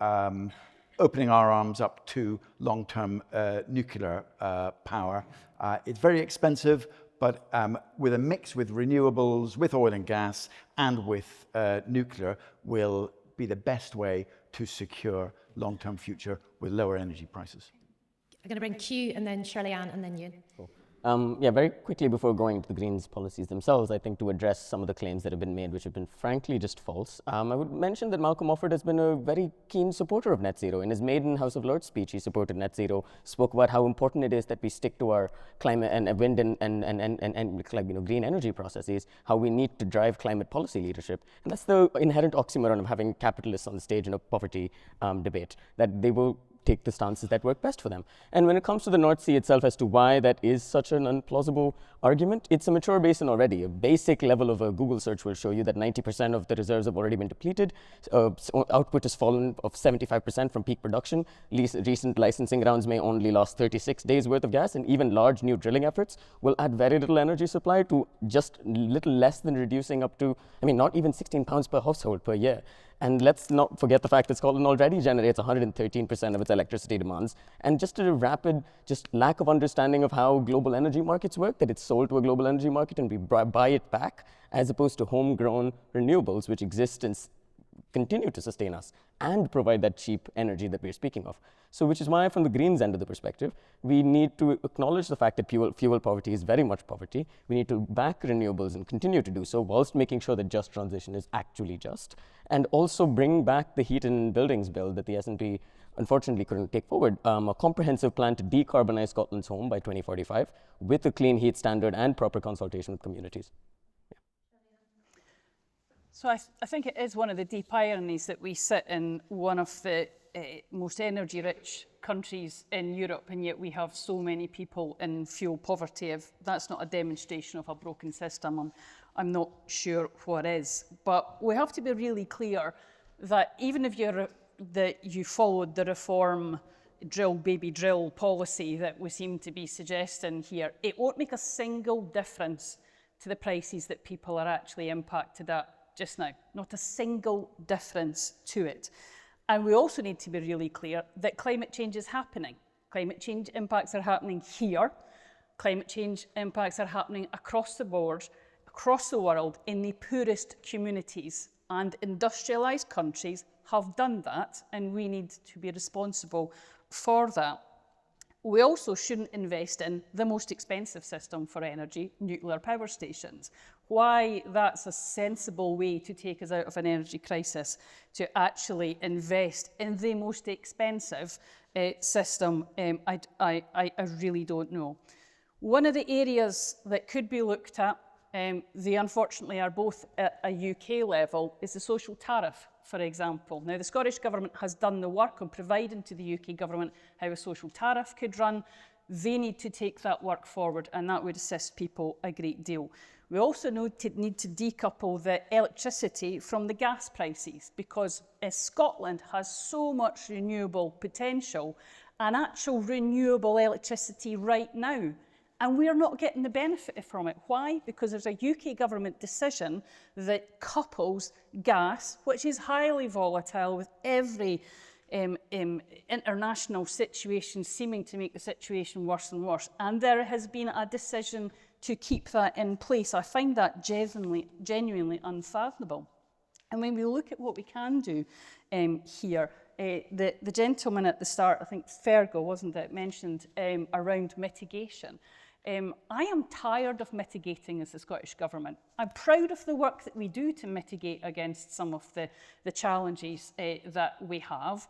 opening our arms up to long-term nuclear power. It's very expensive, but with a mix with renewables, with oil and gas, and with nuclear will be the best way to secure long-term future with lower energy prices. I'm going to bring Q and then Shirley-Ann and then you. Cool. Yeah, very quickly before going to the Greens policies themselves, I think to address some of the claims that have been made, which have been frankly just false, I would mention that Malcolm Offord has been a very keen supporter of net zero. In his maiden House of Lords speech, he supported net zero, spoke about how important it is that we stick to our climate and wind and green energy processes, how we need to drive climate policy leadership. And that's the inherent oxymoron of having capitalists on the stage in a poverty debate, that they will take the stances that work best for them. And when it comes to the North Sea itself as to why that is such an unplausible argument, it's a mature basin already. A basic level of a Google search will show you that 90% of the reserves have already been depleted. Output has fallen of 75% from peak production. Recent licensing rounds may only last 36 days worth of gas, and even large new drilling efforts will add very little energy supply to just little less than reducing up to, not even £16 per household per year. And let's not forget the fact that Scotland already generates 113% of its electricity demands. And just a rapid lack of understanding of how global energy markets work, that it's sold to a global energy market and we buy it back, as opposed to homegrown renewables, which exist and continue to sustain us and provide that cheap energy that we're speaking of. So which is why, from the Greens end of the perspective, we need to acknowledge the fact that fuel poverty is very much poverty. We need to back renewables and continue to do so, whilst making sure that just transition is actually just, and also bring back the Heat and Buildings Bill that the SNP unfortunately couldn't take forward, a comprehensive plan to decarbonise Scotland's home by 2045 with a clean heat standard and proper consultation with communities. So I think it is one of the deep ironies that we sit in one of the most energy-rich countries in Europe, and yet we have so many people in fuel poverty. If that's not a demonstration of a broken system, I'm not sure what is. But we have to be really clear that even if you followed the reform drill baby drill policy that we seem to be suggesting here, it won't make a single difference to the prices that people are actually impacted at just now. Not a single difference to it. And we also need to be really clear that climate change is happening. Climate change impacts are happening here. Climate change impacts are happening across the board, across the world, in the poorest communities. And industrialised countries have done that, and we need to be responsible for that. We also shouldn't invest in the most expensive system for energy, nuclear power stations. Why that's a sensible way to take us out of an energy crisis, to actually invest in the most expensive system, I really don't know. One of the areas that could be looked at, they unfortunately are both at a UK level, is the social tariff, for example. Now, the Scottish Government has done the work on providing to the UK Government how a social tariff could run. They need to take that work forward, and that would assist people a great deal. We also need to decouple the electricity from the gas prices, because Scotland has so much renewable potential and actual renewable electricity right now, and we're not getting the benefit from it. Why? Because there's a UK Government decision that couples gas, which is highly volatile, with every international situation seeming to make the situation worse and worse. And there has been a decision to keep that in place. I find that genuinely unfathomable. And when we look at what we can do here, the gentleman at the start, I think Fergal, wasn't it, mentioned around mitigation. I am tired of mitigating as the Scottish Government. I'm proud of the work that we do to mitigate against some of the challenges that we have,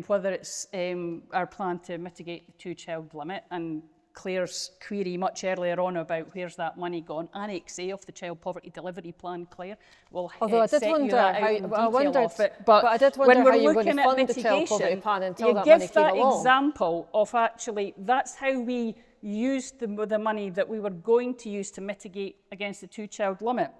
whether it's our plan to mitigate the two-child limit, and Claire's query much earlier on about where's that money gone. Annex A of the Child Poverty Delivery Plan, Claire, will Although I did wonder But I did wonder when how you were we're going looking to at fund the Child Poverty mitigation, Plan until you that money give came that along. example of actually that's how we used the money that we were going to use to mitigate against the two-child limit.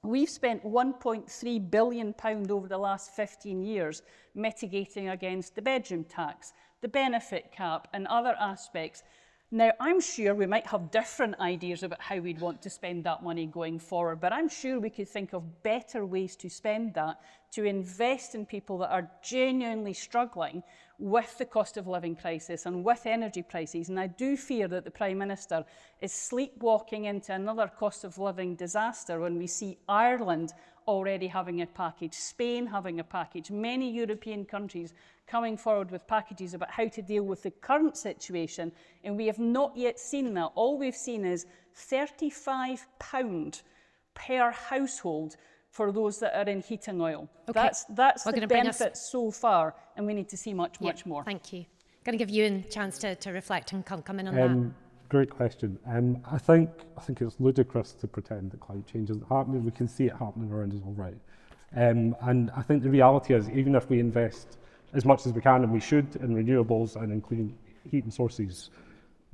We've spent £1.3 billion over the last 15 years mitigating against the bedroom tax, the benefit cap, and other aspects. Now, I'm sure we might have different ideas about how we'd want to spend that money going forward, but I'm sure we could think of better ways to spend that, to invest in people that are genuinely struggling with the cost of living crisis and with energy prices. And I do fear that the Prime Minister is sleepwalking into another cost of living disaster when we see Ireland already having a package, Spain having a package, many European countries coming forward with packages about how to deal with the current situation, and we have not yet seen that. All we've seen is £35 per household for those that are in heating oil. Okay. That's the benefit so far, and we need to see much more. Thank you. Going to give you a chance to reflect and come in on that. Great question. I think it's ludicrous to pretend that climate change isn't happening. We can see it happening around us already. And I think the reality is, even if we invest as much as we can, and we should, in renewables and in clean heating sources,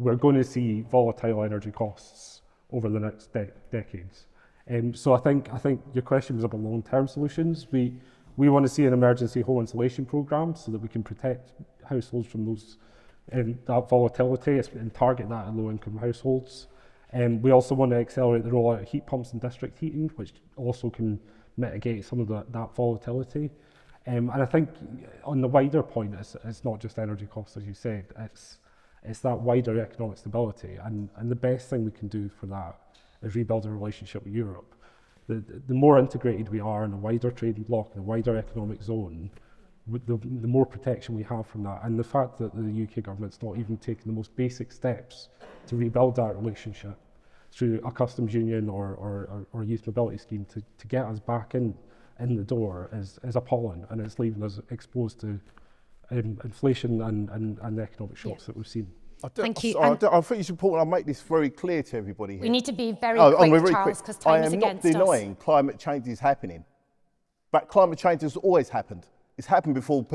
we're going to see volatile energy costs over the next decades. So I think your question was about long-term solutions. We want to see an emergency home insulation programme so that we can protect households from those that volatility and target that at low-income households. We also want to accelerate the rollout of heat pumps and district heating, which also can mitigate some of that volatility. And I think on the wider point, it's not just energy costs, as you said, it's that wider economic stability. And the best thing we can do for that is rebuild a relationship with Europe. The more integrated we are in a wider trading bloc, in a wider economic zone, the more protection we have from that. And the fact that the UK government's not even taking the most basic steps to rebuild that relationship through a customs union or a youth mobility scheme to get us back in the door is appalling, and it's leaving us exposed to inflation and the economic shocks that we've seen. Thank you. I think it's important I make this very clear to everybody here. We need to be very quick, Charles, because time is against us. I am not denying climate change is happening, but climate change has always happened. It's happened before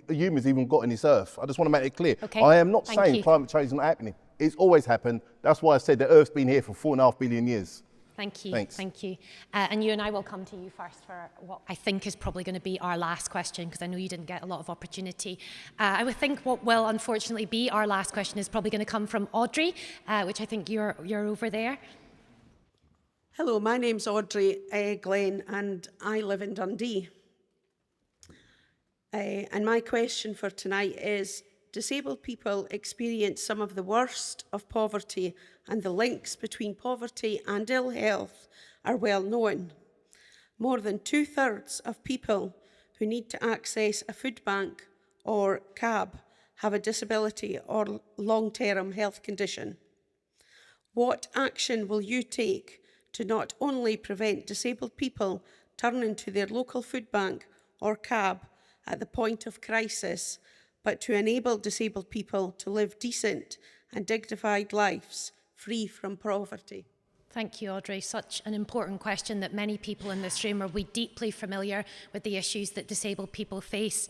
humans even got on this earth. I just want to make it clear. Okay. I am not saying climate change is not happening. It's always happened. That's why I said the Earth's been here for 4.5 billion years. Thank you. Thanks. Thank you. And you and I will come to you first for what I think is probably going to be our last question, because I know you didn't get a lot of opportunity. I would think what will unfortunately be our last question is probably going to come from Audrey, which I think you're over there. Hello, my name's Audrey Glenn, and I live in Dundee. And my question for tonight is, disabled people experience some of the worst of poverty, and the links between poverty and ill health are well known. More than 2/3 of people who need to access a food bank or CAB have a disability or long-term health condition. What action will you take to not only prevent disabled people turning to their local food bank or CAB at the point of crisis, but to enable disabled people to live decent and dignified lives free from poverty? Thank you, Audrey. Such an important question that many people in this room are deeply familiar with the issues that disabled people face.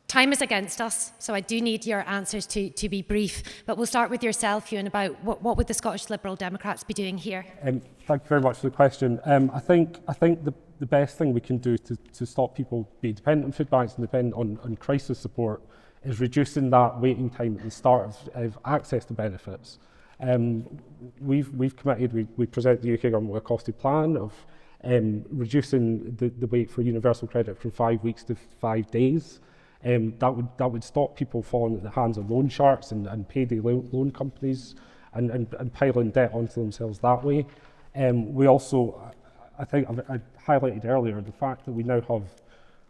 Time is against us, so I do need your answers to be brief. But we'll start with yourself, Ewan, about what would the Scottish Liberal Democrats be doing here? Thank you very much for the question. I think the best thing we can do to stop people being dependent on food banks and dependent on crisis support is reducing that waiting time at the start of access to benefits. We've committed, we present the UK government with a costed plan of reducing the wait for universal credit from 5 weeks to 5 days. That would stop people falling at the hands of loan sharks and payday loan companies and piling debt onto themselves that way. We also, I think I highlighted earlier, the fact that we now have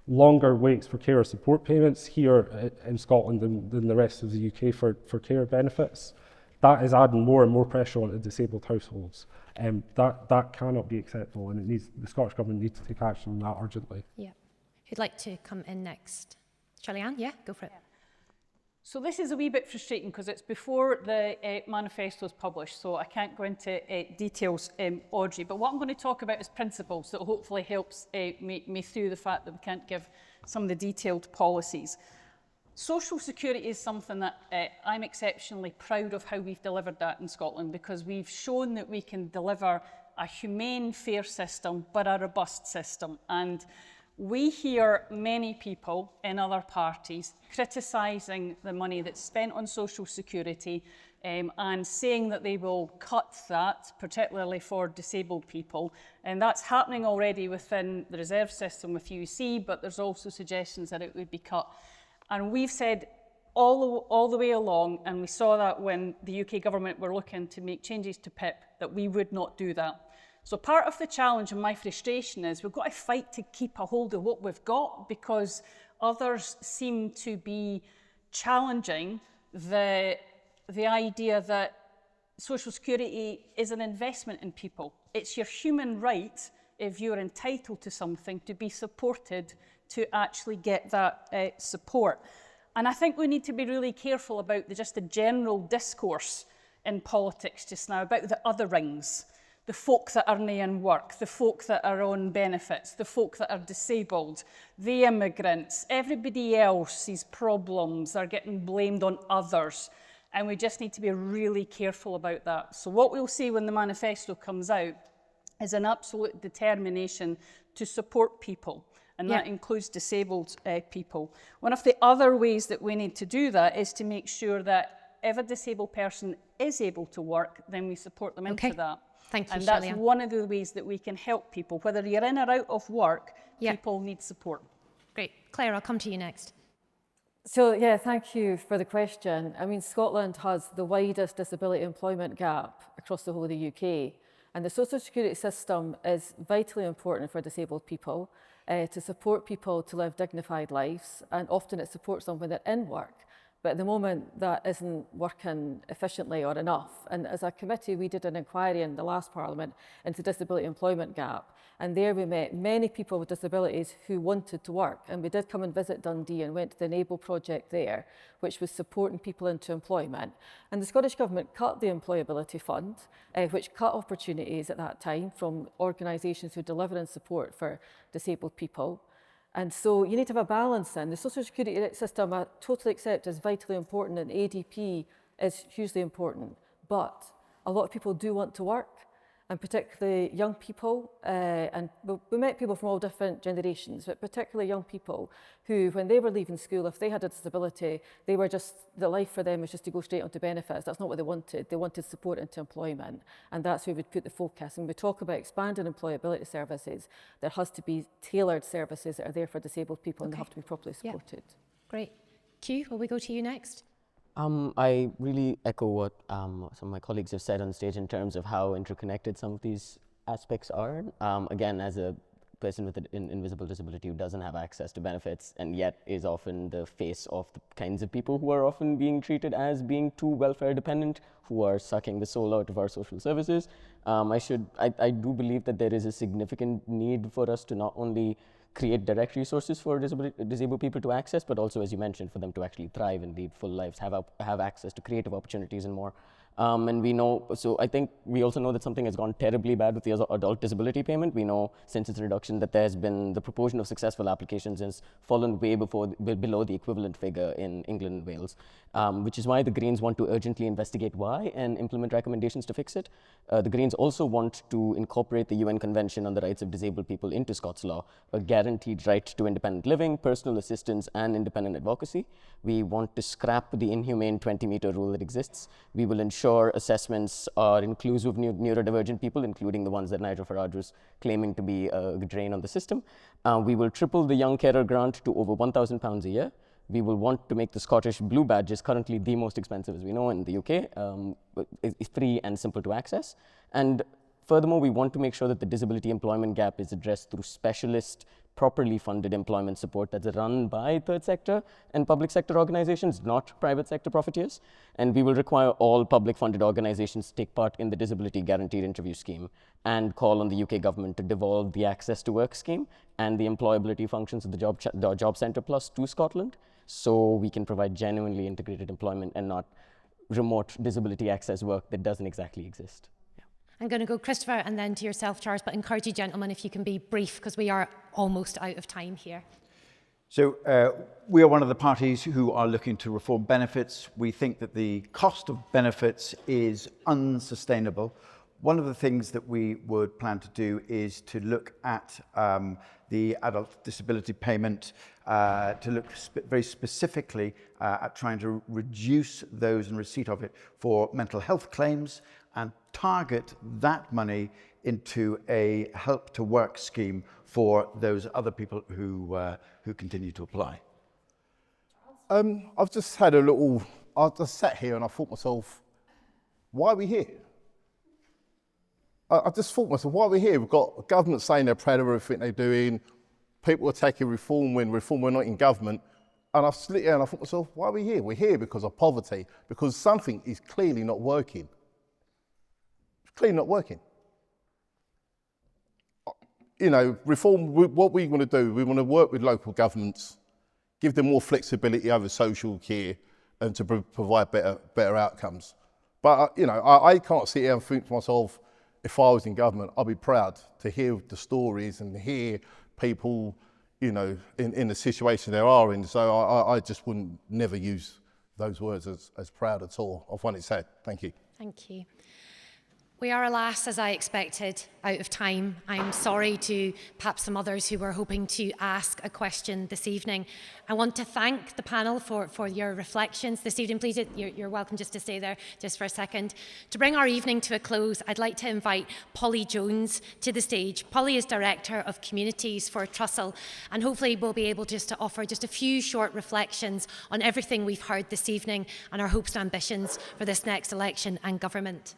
longer waits for carer support payments here in Scotland than the rest of the UK for care benefits. That is adding more and more pressure on disabled households. That cannot be acceptable, and the Scottish Government needs to take action on that urgently. Yeah. Who'd like to come in next? Shelley-Ann? Yeah, go for it. So this is a wee bit frustrating because it's before the manifesto is published, so I can't go into details, Audrey, but what I'm going to talk about is principles that hopefully helps me through the fact that we can't give some of the detailed policies. Social security is something that I'm exceptionally proud of how we've delivered that in Scotland, because we've shown that we can deliver a humane, fair system, but a robust system. And we hear many people in other parties criticising the money that's spent on social security and saying that they will cut that, particularly for disabled people. And that's happening already within the reserve system with UC, but there's also suggestions that it would be cut. And we've said all the way along, and we saw that when the UK government were looking to make changes to PIP, that we would not do that. So part of the challenge and my frustration is we've got to fight to keep a hold of what we've got, because others seem to be challenging the idea that social security is an investment in people. It's your human right, if you're entitled to something, to be supported to actually get that support. And I think we need to be really careful about just the general discourse in politics just now about the other rings. The folk that are nae in work, the folk that are on benefits, the folk that are disabled, the immigrants, everybody else's problems are getting blamed on others. And we just need to be really careful about that. So what we'll see when the manifesto comes out is an absolute determination to support people. And that includes disabled people. One of the other ways that we need to do that is to make sure that if a disabled person is able to work, then we support them into that. Thank you, and that's Shelley-Ann. one of the ways that we can help people. Whether you're in or out of work, people need support. Great. Claire, I'll come to you next. So, yeah, thank you for the question. I mean, Scotland has the widest disability employment gap across the whole of the UK. And the social security system is vitally important for disabled people, to support people to live dignified lives. And often it supports them when they're in work. But at the moment, that isn't working efficiently or enough. And as a committee, we did an inquiry in the last Parliament into the disability employment gap. And there we met many people with disabilities who wanted to work. And we did come and visit Dundee and went to the Enable project there, which was supporting people into employment. And the Scottish Government cut the Employability Fund, which cut opportunities at that time from organisations who deliver and support for disabled people. And so you need to have a balance then. The social security system, I totally accept, is vitally important, and ADP is hugely important. But a lot of people do want to work, and particularly young people, and we met people from all different generations, but particularly young people who, when they were leaving school, if they had a disability, they were just, the life for them was just to go straight onto benefits. That's not what they wanted. They wanted support into employment, and that's where we'd put the focus. And we talk about expanding employability services. There has to be tailored services that are there for disabled people, and they have to be properly supported. Great. Q, will we go to you next? I really echo what some of my colleagues have said on stage in terms of how interconnected some of these aspects are. Again, as a person with an invisible disability who doesn't have access to benefits and yet is often the face of the kinds of people who are often being treated as being too welfare dependent, who are sucking the soul out of our social services, I do believe that there is a significant need for us to not only create direct resources for disabled people to access, but also, as you mentioned, for them to actually thrive and lead full lives, have access to creative opportunities and more. And we know, so I think we also know that something has gone terribly bad with the adult disability payment. We know since its reduction that there's been, the proportion of successful applications has fallen way below the equivalent figure in England and Wales, which is why the Greens want to urgently investigate why and implement recommendations to fix it. The Greens also want to incorporate the UN Convention on the Rights of Disabled People into Scots law, a guaranteed right to independent living, personal assistance, and independent advocacy. We want to scrap the inhumane 20-meter rule that exists. We will ensure assessments are inclusive of neurodivergent people, including the ones that Nigel Farage was claiming to be a drain on the system. We will triple the young carer grant to over £1,000 a year. We will want to make the Scottish Blue Badge, is currently the most expensive, as we know, in the UK. It's free and simple to access. And furthermore, we want to make sure that the disability employment gap is addressed through specialist, properly funded employment support that's run by third sector and public sector organizations, not private sector profiteers. And we will require all public funded organizations to take part in the Disability Guaranteed Interview Scheme and call on the UK government to devolve the Access to Work scheme and the employability functions of the Job Centre Plus to Scotland, so we can provide genuinely integrated employment and not remote disability access work that doesn't exactly exist. I'm going to go Christopher and then to yourself, Charles, but encourage you, gentlemen, if you can be brief, because we are almost out of time here. So we are one of the parties who are looking to reform benefits. We think that the cost of benefits is unsustainable. One of the things that we would plan to do is to look at the adult disability payment, to look very specifically at trying to reduce those in receipt of it for mental health claims and target that money into a help to work scheme for those other people who continue to apply. I've just had I just sat here and I thought to myself, why are we here? I just thought to myself, why are we here? We've got a government saying they're proud of everything they're doing. People are taking reform when we're not in government. And I sat here and I thought to myself, why are we here? We're here because of poverty, because something is clearly not working. It's clearly not working. You know, reform, what we want to do, we want to work with local governments, give them more flexibility over social care and to provide better outcomes. But, you know, I can't sit here and think to myself, if I was in government, I'd be proud to hear the stories and hear people, you know, in the situation they are in. So I just wouldn't never use those words as proud at all. I find it sad. Thank you. Thank you. We are, alas, as I expected, out of time. I'm sorry to perhaps some others who were hoping to ask a question this evening. I want to thank the panel for your reflections this evening. Please, you're welcome just to stay there just for a second. To bring our evening to a close, I'd like to invite Polly Jones to the stage. Polly is Director of Communities for Trussell, and hopefully we'll be able just to offer just a few short reflections on everything we've heard this evening and our hopes and ambitions for this next election and government.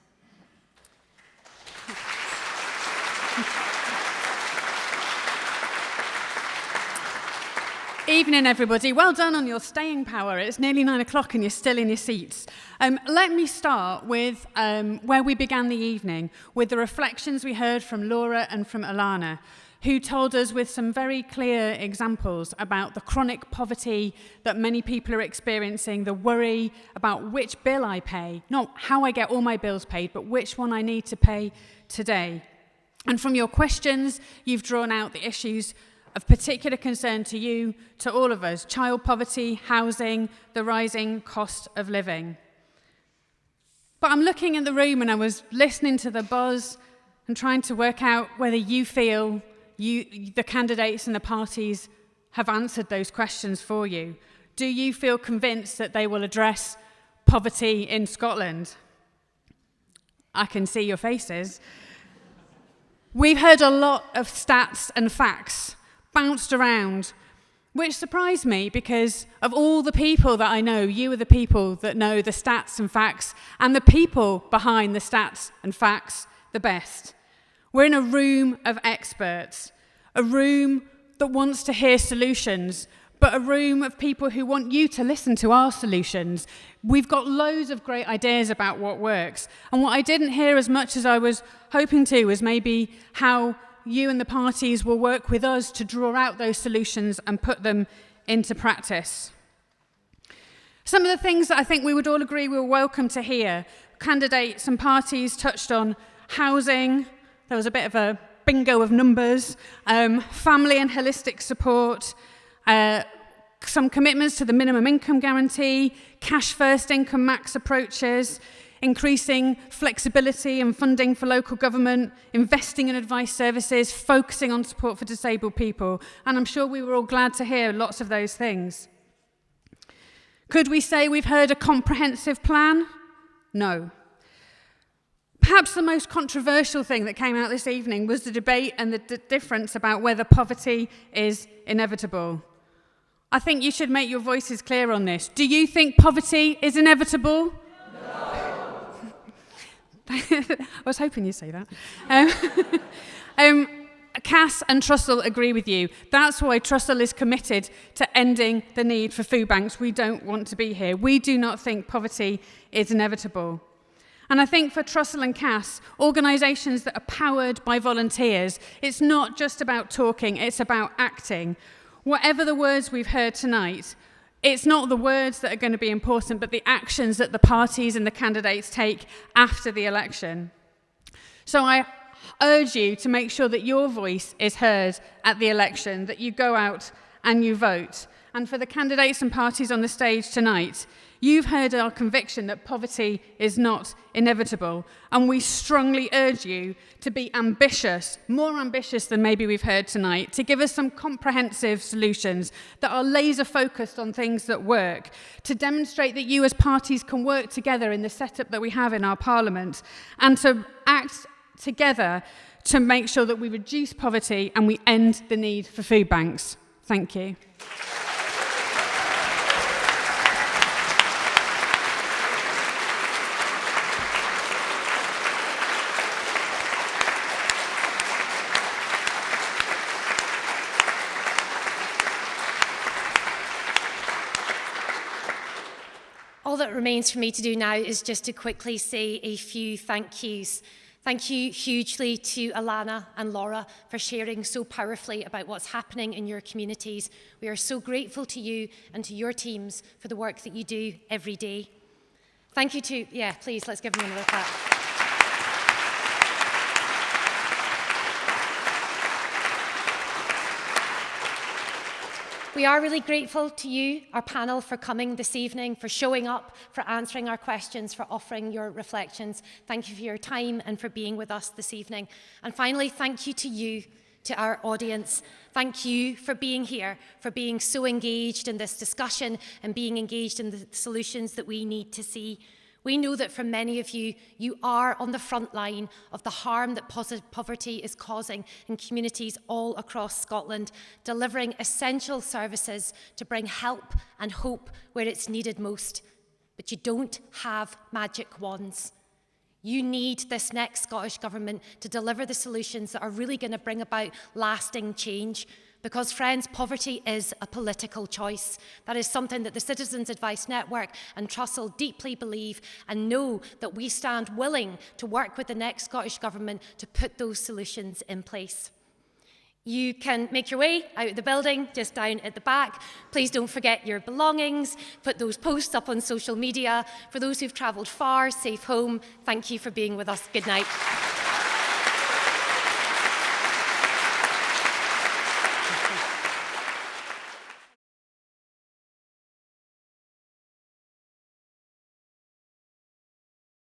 Evening, everybody. Well done on your staying power. It's nearly 9 o'clock and you're still in your seats. Let me start with where we began the evening, with the reflections we heard from Laura and from Alana, who told us with some very clear examples about the chronic poverty that many people are experiencing, the worry about which bill I pay, not how I get all my bills paid, but which one I need to pay today. And from your questions, you've drawn out the issues of particular concern to you, to all of us: child poverty, housing, the rising cost of living. But I'm looking in the room and I was listening to the buzz and trying to work out whether you feel the candidates and the parties have answered those questions for you. Do you feel convinced that they will address poverty in Scotland? I can see your faces. We've heard a lot of stats and facts bounced around, which surprised me because of all the people that I know, you are the people that know the stats and facts and the people behind the stats and facts the best. We're in a room of experts, a room that wants to hear solutions, but a room of people who want you to listen to our solutions. We've got loads of great ideas about what works. And what I didn't hear as much as I was hoping to was maybe how you and the parties will work with us to draw out those solutions and put them into practice. Some of the things that I think we would all agree we were welcome to hear. Candidates and parties touched on housing. There was a bit of a bingo of numbers. Family and holistic support. Some commitments to the minimum income guarantee. Cash first income max approaches. Increasing flexibility and funding for local government, investing in advice services, focusing on support for disabled people. And I'm sure we were all glad to hear lots of those things. Could we say we've heard a comprehensive plan? No. Perhaps the most controversial thing that came out this evening was the debate and the difference about whether poverty is inevitable. I think you should make your voices clear on this. Do you think poverty is inevitable? I was hoping you'd say that. CAS and Trussell agree with you. That's why Trussell is committed to ending the need for food banks. We don't want to be here. We do not think poverty is inevitable. And I think for Trussell and CAS, organisations that are powered by volunteers, it's not just about talking, it's about acting. Whatever the words we've heard tonight, it's not the words that are going to be important, but the actions that the parties and the candidates take after the election. So I urge you to make sure that your voice is heard at the election, that you go out and you vote. And for the candidates and parties on the stage tonight, you've heard our conviction that poverty is not inevitable, and we strongly urge you to be ambitious, more ambitious than maybe we've heard tonight, to give us some comprehensive solutions that are laser focused on things that work, to demonstrate that you as parties can work together in the setup that we have in our parliament, and to act together to make sure that we reduce poverty and we end the need for food banks. Thank you. All that remains for me to do now is just to quickly say a few thank yous. Thank you hugely to Alana and Laura for sharing so powerfully about what's happening in your communities. We are so grateful to you and to your teams for the work that you do every day. Thank you to, please, let's give them another clap. We are really grateful to you, our panel, for coming this evening, for showing up, for answering our questions, for offering your reflections. Thank you for your time and for being with us this evening. And finally, thank you to you, to our audience. Thank you for being here, for being so engaged in this discussion and being engaged in the solutions that we need to see. We know that for many of you, you are on the front line of the harm that poverty is causing in communities all across Scotland, delivering essential services to bring help and hope where it's needed most. But you don't have magic wands. You need this next Scottish Government to deliver the solutions that are really going to bring about lasting change. Because, friends, poverty is a political choice. That is something that the Citizens Advice Network and Trussell deeply believe and know that we stand willing to work with the next Scottish Government to put those solutions in place. You can make your way out of the building, just down at the back. Please don't forget your belongings. Put those posts up on social media. For those who've travelled far, safe home. Thank you for being with us. Good night.